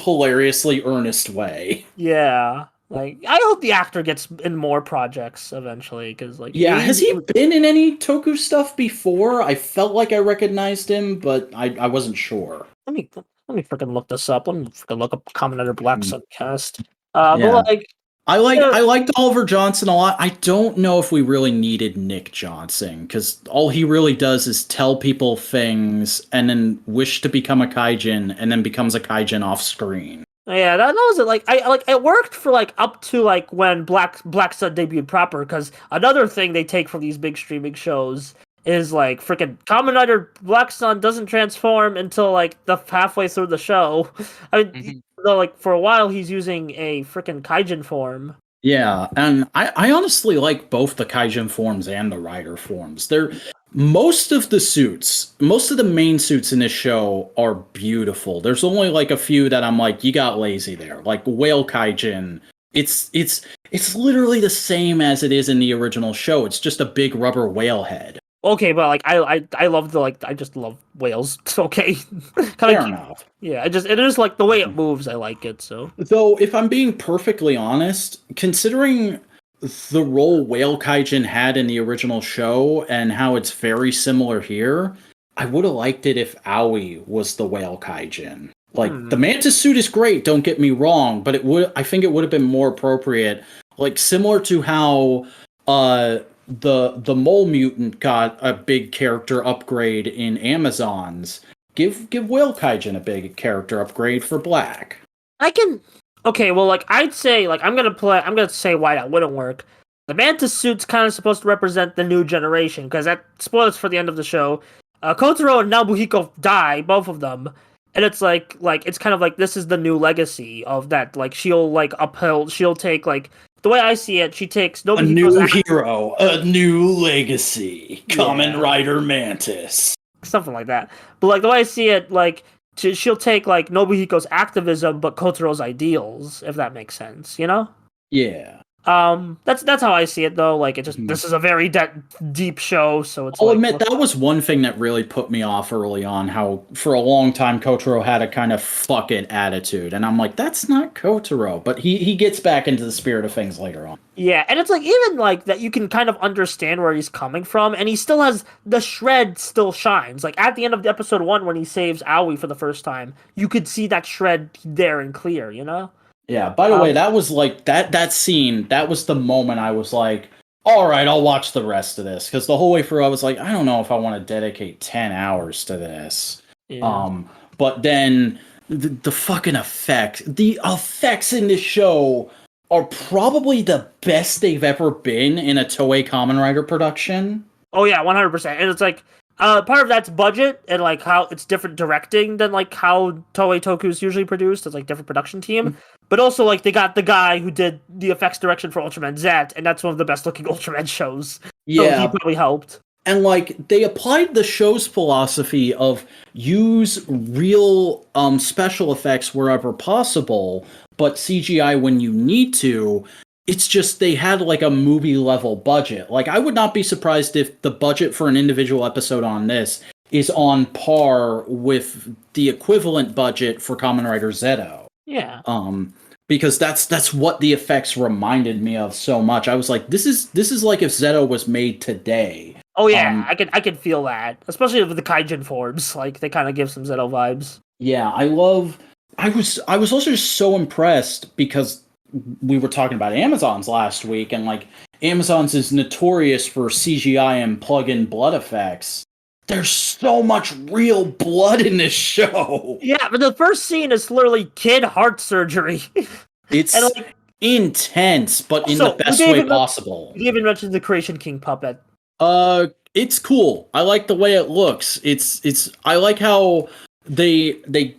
hilariously earnest way. Yeah. Like, I hope the actor gets in more projects eventually, because like Yeah, has he been in any Toku stuff before? I felt like I recognized him, but I wasn't sure. let me freaking look this up. Let me freaking look up Kamen Rider Black Mhm. Sun cast. Yeah. But like, I liked Oliver Johnson a lot. I don't know if we really needed Nick Johnson because all he really does is tell people things and then wish to become a kaijin and then becomes a kaijin off screen. yeah, that was it. Like, I like it worked for like up to like when Black Sun debuted proper. Because another thing they take from these big streaming shows is like freaking Kamen Rider Black Sun doesn't transform until like the halfway through the show. I mean, though, like for a while he's using a freaking kaijin form. Yeah, and I honestly like both the kaijin forms and the rider forms. They're most of the suits, most of the main suits in this show are beautiful. There's only like a few that I'm like, you got lazy there. Like Whale Kaijin, it's literally the same as it is in the original show. It's just a big rubber whale head. Okay, but like I love the like I just love whales. It's okay. Kind Fair of enough. yeah. It is like the way it moves. I like it so. Though, if I'm being perfectly honest, considering the role Whale Kaijin had in the original show and how it's very similar here, I would have liked it if Aoi was the Whale Kaijin. Like, the Hmm. Mantis suit is great, don't get me wrong, but I think it would have been more appropriate, like similar to how the Mole Mutant got a big character upgrade in Amazons. Give Whale Kaijin a big character upgrade for Black. I can. Okay, well, like I'd say, like I'm gonna say why that wouldn't work. The Mantis suit's kind of supposed to represent the new generation because that spoilers for the end of the show. Kotaro and Nabuhiko die, both of them, and it's like it's kind of like this is the new legacy of that. Like she'll like uphold, she'll take like the way I see it, she takes A Nobuhiko's new hero, a new legacy. Kamen yeah, Rider Mantis. something like that. But like the way I see it, like she'll take like Nobuhiko's activism, but Kotaro's ideals, if that makes sense, you know? Yeah. That's how I see it though. Like it just Mhm. this is a very deep show, so it's I'll like admit that was one thing that really put me off early on. How for a long time Kotaro had a kind of fuck it attitude, and I'm like, that's not Kotaro. But he gets back into the spirit of things later on. yeah, and it's like even like that you can kind of understand where he's coming from, and he still has the shred still shines. Like at the end of the episode 1 when he saves Aoi for the first time, you could see that shred there and clear, you know? Yeah. By the way, that was like that scene. That was the moment I was like, all right, I'll watch the rest of this because the whole way through I was like, I don't know if I want to dedicate 10 hours to this. Yeah. But then the fucking the effects in this show are probably the best they've ever been in a Toei Kamen Rider production. Oh yeah, 100%. And it's like part of that's budget and like how it's different directing than like how Toei Toku is usually produced. It's like different production team. But also like they got the guy who did the effects direction for Ultraman Z, and that's one of the best looking Ultraman shows. So he Yeah, probably helped. and like they applied the show's philosophy of use real special effects wherever possible, but CGI when you need to. It's just they had like a movie level budget. Like I would not be surprised if the budget for an individual episode on this is on par with the equivalent budget for Kamen Rider Zero. Yeah. Because that's what the effects reminded me of so much. I was like, this is like if Zero was made today. Oh yeah, I can feel that, especially with the kaijin forms. Like they kind of give some Zeno vibes. Yeah, I was also just so impressed because we were talking about Amazon's last week, and like Amazon's is notorious for CGI and plug-in blood effects. There's so much real blood in this show. Yeah, but the first scene is literally kid heart surgery. It's and like, intense, but in the best way possible. You even mentioned the Creation King puppet. It's cool. I like the way it looks. I like how they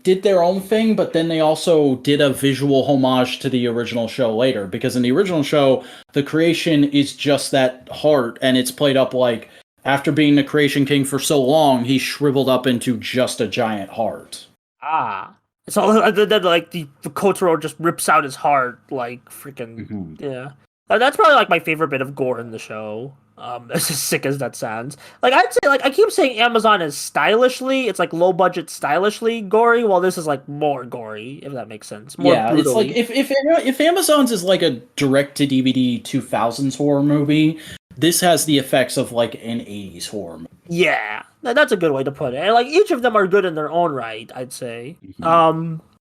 did their own thing, but then they also did a visual homage to the original show later. Because in the original show, the creation is just that heart, and it's played up like after being the Creation King for so long, he shriveled up into just a giant heart. Ah, So then like the Kotaro just rips out his heart, like freaking yeah. That's probably like my favorite bit of gore in the show. As sick as that sounds, like I'd say, like I keep saying, Amazon is stylishly, it's like low budget, stylishly gory, while this is like more gory, if that makes sense. More Yeah, it's like brutally. if Amazon's is like a direct to DVD 2000s horror movie, this has the effects of like an 80s horror movie. Yeah, that's a good way to put it. And like each of them are good in their own right, I'd say.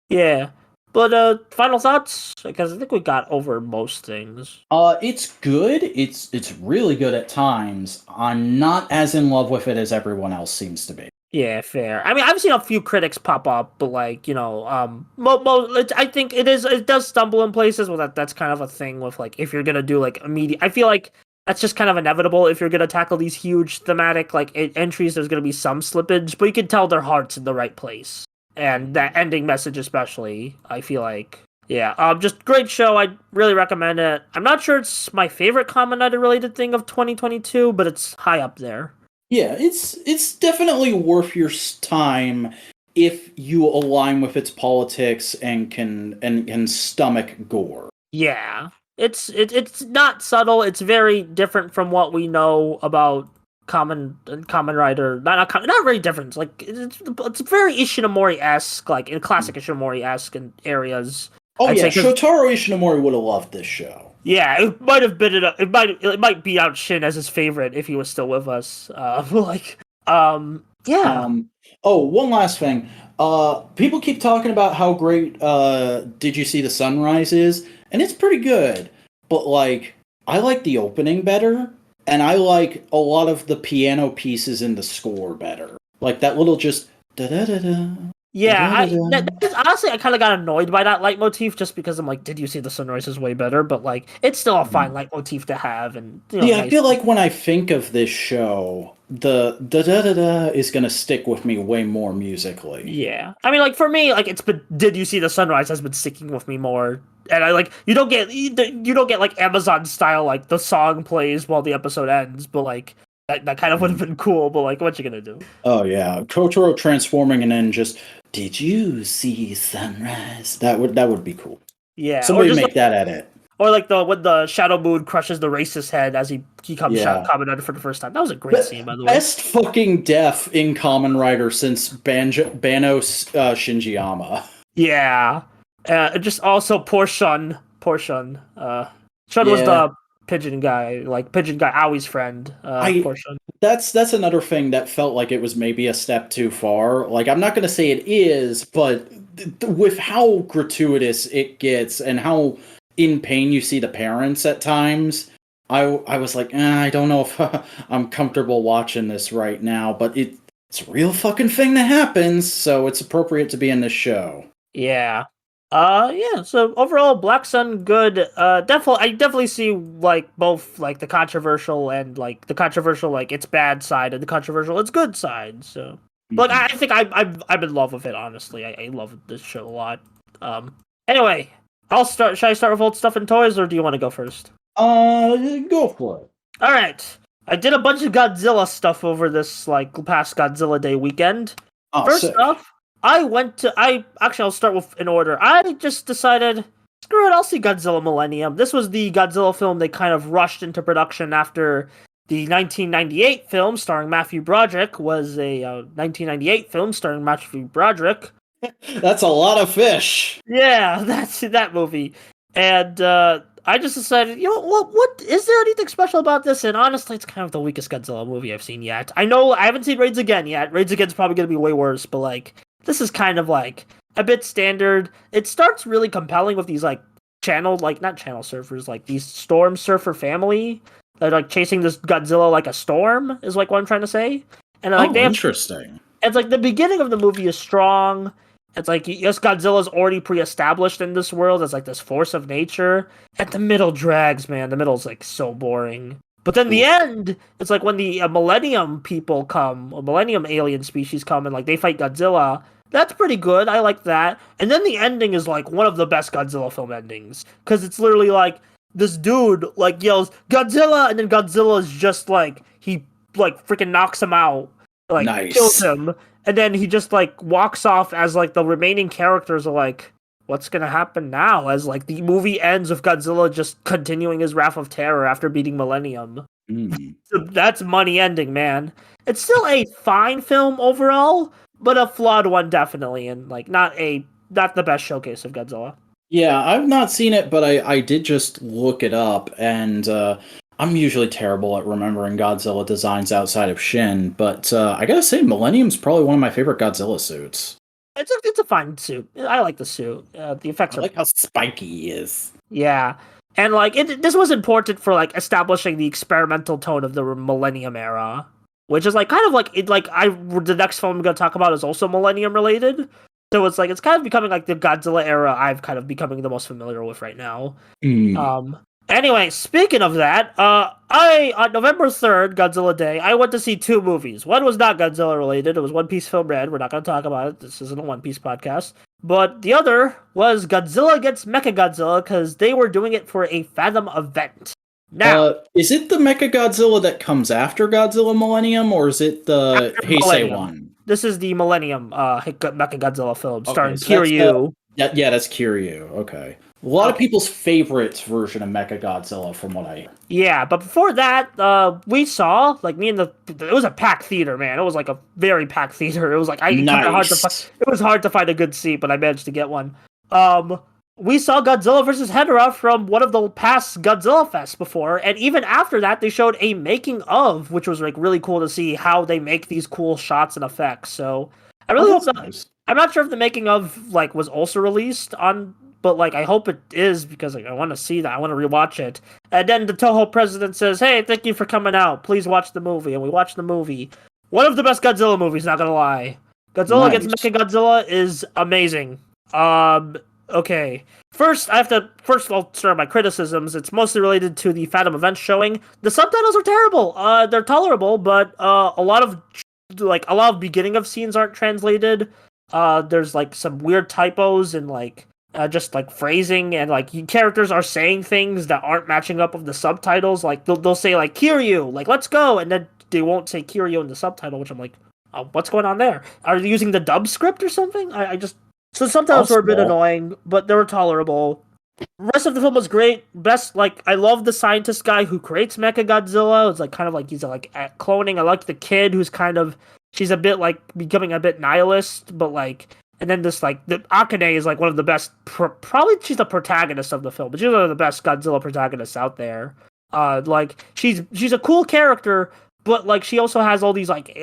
Yeah. But final thoughts, because I think we got over most things. It's good. It's really good at times. I'm not as in love with it as everyone else seems to be. Yeah, fair. I mean, I've seen a few critics pop up, but like, I think it does stumble in places. Well, that's kind of a thing with like if you're gonna do like immediate. I feel like that's just kind of inevitable if you're gonna tackle these huge thematic like entries. There's gonna be some slippage, but you can tell their heart's in the right place, and that ending message especially. I feel like. Yeah, just great show. I really recommend it. I'm not sure it's my favorite Kamen Rider related thing of 2022, but it's high up there. Yeah, it's definitely worth your time if you align with its politics and can stomach gore. Yeah, it's not subtle. It's very different from what we know about Kamen Rider. Not very different. It's very Ishinomori-esque, like in classic Ishinomori-esque in areas. Oh I'd yeah, say Shotaro Ishinomori would have loved this show. Yeah, it might have been it might beat out Shin as his favorite if he was still with us. Yeah. Oh, one last thing. People keep talking about how great Did You See the Sunrise is, and it's pretty good. But like, I like the opening better, and I like a lot of the piano pieces in the score better. Like that little just da da da da. Yeah, honestly, I kind of got annoyed by that leitmotif just because I'm like, Did You See the Sunrise is way better, but like, it's still a fine leitmotif to have, and Yeah, nice. I feel like when I think of this show, the da da da da is gonna stick with me way more musically. Yeah, I mean, like for me, like Did You See the Sunrise has been sticking with me more, and I like you don't get like Amazon style like the song plays while the episode ends, but like that kind of would have been cool. But like, what you gonna do? Oh yeah, Kotaro transforming and then just Did you see sunrise? That would be cool. Yeah, Somebody make that edit. Or like when the Shadow Moon crushes the racist head as he comes Kamen Rider for the first time. That was a great scene, by the way. Best fucking death in Kamen Rider since Bano Shinjiyama. Yeah, just also poor Shun. Shun was the pigeon guy Awie's friend. Poor Shun. That's another thing that felt like it was maybe a step too far. Like, I'm not going to say it is, but with how gratuitous it gets and how in pain you see the parents at times, I was like, I don't know if I'm comfortable watching this right now, but it's a real fucking thing that happens, so it's appropriate to be in this show. Yeah. Yeah, so overall Black Sun good. I definitely see like both like the controversial and like its bad side and the controversial its good side. So but I think I'm in love with it, honestly. I love this show a lot. Anyway, I'll start. Should I start with old stuff and toys, or do you want to go first? Go for it. All right. I did a bunch of Godzilla stuff over this like past Godzilla Day weekend. First off, I'll start with in order. I just decided, screw it, I'll see Godzilla Millennium. This was the Godzilla film they kind of rushed into production after the 1998 film starring Matthew Broderick was a 1998 film starring Matthew Broderick. That's a lot of fish. Yeah, that's that movie. And I just decided, what is there anything special about this? And honestly, it's kind of the weakest Godzilla movie I've seen yet. I know I haven't seen Raids Again yet. Raids Again's probably going to be way worse, but like this is kind of like a bit standard. It starts really compelling with these like not channel surfers, like these storm surfer family that are like chasing this Godzilla like a storm is like what I'm trying to say. And like interesting. It's like the beginning of the movie is strong. It's like, yes, Godzilla's already pre-established in this world as like this force of nature. At the middle drags, man. The middle's like so boring. But then the end, it's like when the Millennium people come, a Millennium alien species come and like they fight Godzilla. That's pretty good. I like that. And then the ending is like one of the best Godzilla film endings. Because it's literally like this dude like yells, Godzilla! And then Godzilla is just like, he like freaking knocks him out. Like, kills him. and then he just like walks off as like the remaining characters are like, what's gonna happen now? As like the movie ends with Godzilla just continuing his Wrath of Terror after beating Millennium. So that's money ending, man. It's still a fine film overall, but a flawed one definitely, and like not the best showcase of Godzilla. Yeah, I've not seen it, but I did just look it up, and I'm usually terrible at remembering Godzilla designs outside of Shin, but I gotta say, Millennium's probably one of my favorite Godzilla suits. It's a fine suit. I like the suit. The effects I are like how spiky he is. yeah, and like this was important for like establishing the experimental tone of the Millennium era, which is like kind of like the next film I'm gonna talk about is also Millennium related. So it's kind of becoming like the Godzilla era I've kind of becoming the most familiar with right now. Anyway, speaking of that, I on November 3rd, Godzilla Day, I went to see two movies. One was not Godzilla related. It was One Piece Film Red. We're not going to talk about it. This isn't a One Piece podcast. But the other was Godzilla against Mechagodzilla because they were doing it for a Fathom event. Now, is it the Mechagodzilla that comes after Godzilla Millennium, or is it the Heisei one? This is the Millennium Mechagodzilla film starring so Kiryu. Yeah, that's Kiryu. Okay. A lot of people's favorite version of Mechagodzilla, from what I hear. Yeah, but before that, we saw it was a packed theater, man. It was like a very packed theater. It was like it was hard to find a good seat, but I managed to get one. We saw Godzilla vs. Hedorah from one of the past Godzilla Fests before, and even after that, they showed a making of, which was like really cool to see how they make these cool shots and effects. So I really hope that. Nice. I'm not sure if the making of like was also released on. But like I hope it is because like I want to see that. I want to rewatch it. And then the Toho president says, "Hey, thank you for coming out. Please watch the movie." And we watched the movie. One of the best Godzilla movies, not gonna lie. Godzilla against Mechagodzilla is amazing. Okay. First I'll start my criticisms. It's mostly related to the Fathom event showing. The subtitles are terrible. They're tolerable, but a lot of beginning of scenes aren't translated. There's like some weird typos and like just like phrasing, and like characters are saying things that aren't matching up with the subtitles. Like they'll say like Kiryu, like let's go, and then they won't say Kiryu in the subtitle, which I'm like, oh, what's going on there? Are they using the dub script or something? So sometimes were a bit annoying, but they were tolerable. The rest of the film was great. I love the scientist guy who creates Mechagodzilla. It's like kind of like he's like at cloning. I like the kid who's she's a bit like becoming a bit nihilist, but like. And then this, like, the Akane is, like, one of the best, probably she's the protagonist of the film, but she's one of the best Godzilla protagonists out there. She's a cool character, but, like, she also has all these, like,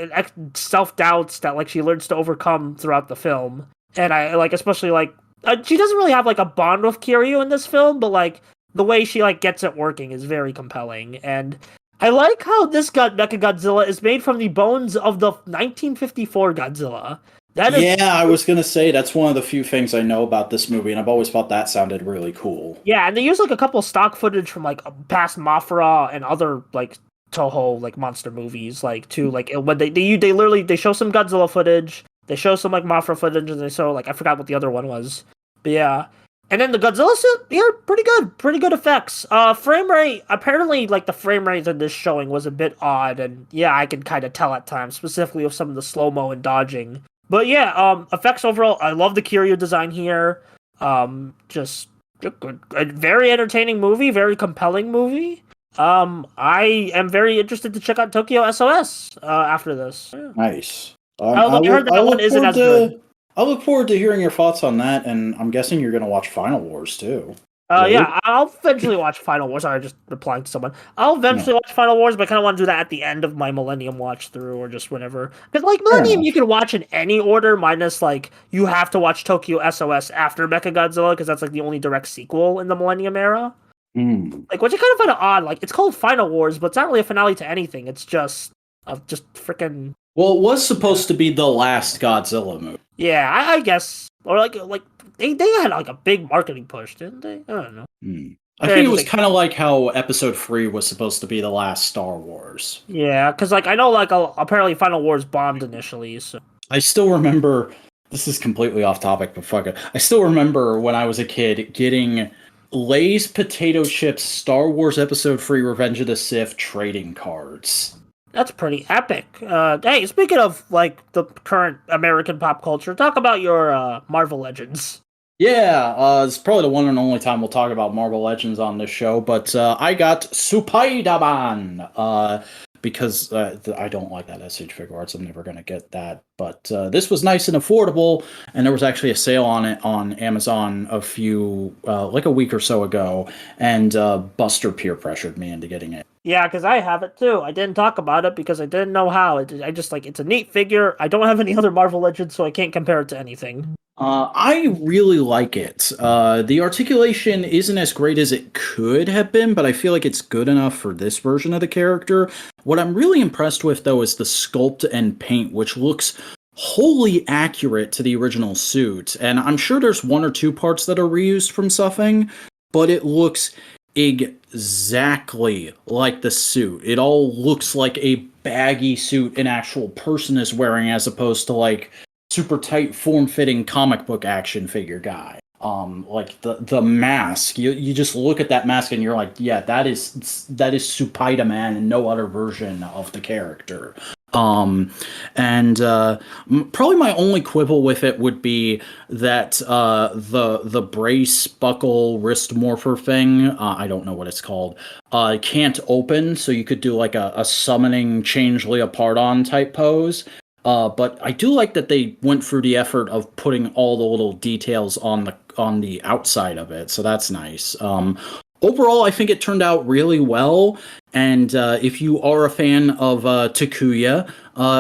self-doubts that, like, she learns to overcome throughout the film. And I, like, especially, like, she doesn't really have, like, a bond with Kiryu in this film, but, like, the way she, like, gets it working is very compelling. And I like how this Mechagodzilla is made from the bones of the 1954 Godzilla. I was gonna say that's one of the few things I know about this movie, and I've always thought that sounded really cool. Yeah, and they use like a couple stock footage from like past Mafra and other like Toho like monster movies, like too. Like when they literally show some Godzilla footage, they show some like Mafra footage, and they show like I forgot what the other one was, but yeah. And then the Godzilla suit, yeah, pretty good effects. Frame rate, apparently like the frame rate in this showing was a bit odd, and yeah, I can kind of tell at times, specifically with some of the slow mo and dodging. But yeah, effects overall, I love the Kiryu design here. Just a very entertaining movie, very compelling movie. I am very interested to check out Tokyo SOS after this. Yeah. Nice. I heard that one isn't as good. I look forward to hearing your thoughts on that, and I'm guessing you're going to watch Final Wars too. Yeah, I'll eventually watch Final Wars. Sorry, just replying to someone. I'll eventually watch Final Wars, but I kind of want to do that at the end of my Millennium watch through, or just whenever. Because like Millennium, you can watch in any order, minus like you have to watch Tokyo SOS after Mechagodzilla, because that's like the only direct sequel in the Millennium era. Like, which I kind of find odd. Like, it's called Final Wars, but it's not really a finale to anything. It's just freaking. Well, it was supposed to be the last Godzilla movie. Yeah, I guess, or like. They had like a big marketing push, didn't they? I don't know. I think it was kind of like how Episode 3 was supposed to be the last Star Wars. Yeah, because like I know like apparently Final Wars bombed initially. So I still remember. This is completely off topic, but fuck it. I still remember when I was a kid getting Lay's potato chips Star Wars Episode 3 Revenge of the Sith trading cards. That's pretty epic. Hey, speaking of like the current American pop culture, talk about your Marvel Legends. Yeah, it's probably the one and only time we'll talk about Marvel Legends on this show, but I got Spider-Man, because I don't like that SH figure arts. I'm never going to get that. But this was nice and affordable, and there was actually a sale on it on Amazon like a week or so ago, and Buster peer pressured me into getting it. Yeah, because I have it too. I didn't talk about it because I didn't know how. I just like it's a neat figure. I don't have any other Marvel Legends, so I can't compare it to anything. I really like it. The articulation isn't as great as it could have been, but I feel like it's good enough for this version of the character. What I'm really impressed with, though, is the sculpt and paint, which looks wholly accurate to the original suit. And I'm sure there's one or two parts that are reused from Suffing, but it looks exactly like the suit. It all looks like a baggy suit an actual person is wearing, as opposed to like super tight, form-fitting comic book action figure guy. Like the mask, you just look at that mask and you're like, yeah, that is Spider-Man and no other version of the character. And probably my only quibble with it would be that the brace buckle wrist morpher thing, I don't know what it's called, can't open, so you could do like a summoning change Leopardon type pose. But I do like that they went through the effort of putting all the little details on the outside of it, so that's nice. Overall, I think it turned out really well, and if you are a fan of Takuya,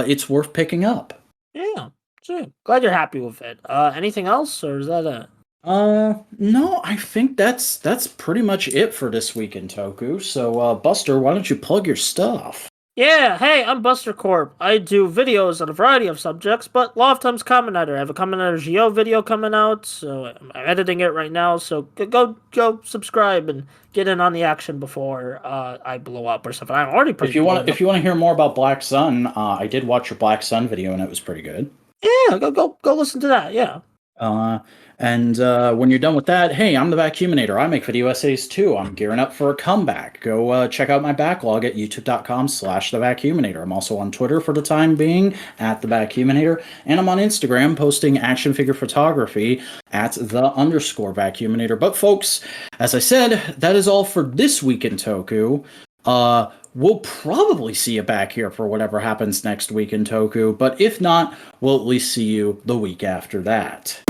it's worth picking up. Yeah, sure. Glad you're happy with it. Anything else, or is that it? No, I think that's pretty much it for this week in Toku. So, Buster, why don't you plug your stuff? Yeah, hey, I'm Buster Corp. I do videos on a variety of subjects, but a lot of times Kamen Rider. I have a Kamen Rider Geo video coming out, so I'm editing it right now. So go subscribe and get in on the action before I blow up or something. I'm already pretty. If you want to hear more about Black Sun, I did watch your Black Sun video and it was pretty good. Yeah, go listen to that. Yeah. And when you're done with that, hey, I'm the Vacuuminator. I make video essays too. I'm gearing up for a comeback. Go check out my backlog at youtube.com/thevacuuminator. I'm also on Twitter for the time being at the Vacuuminator, and I'm on Instagram posting action figure photography at _Vacuuminator. But folks, as I said, that is all for this week in Toku. We'll probably see you back here for whatever happens next week in Toku, but if not, we'll at least see you the week after that.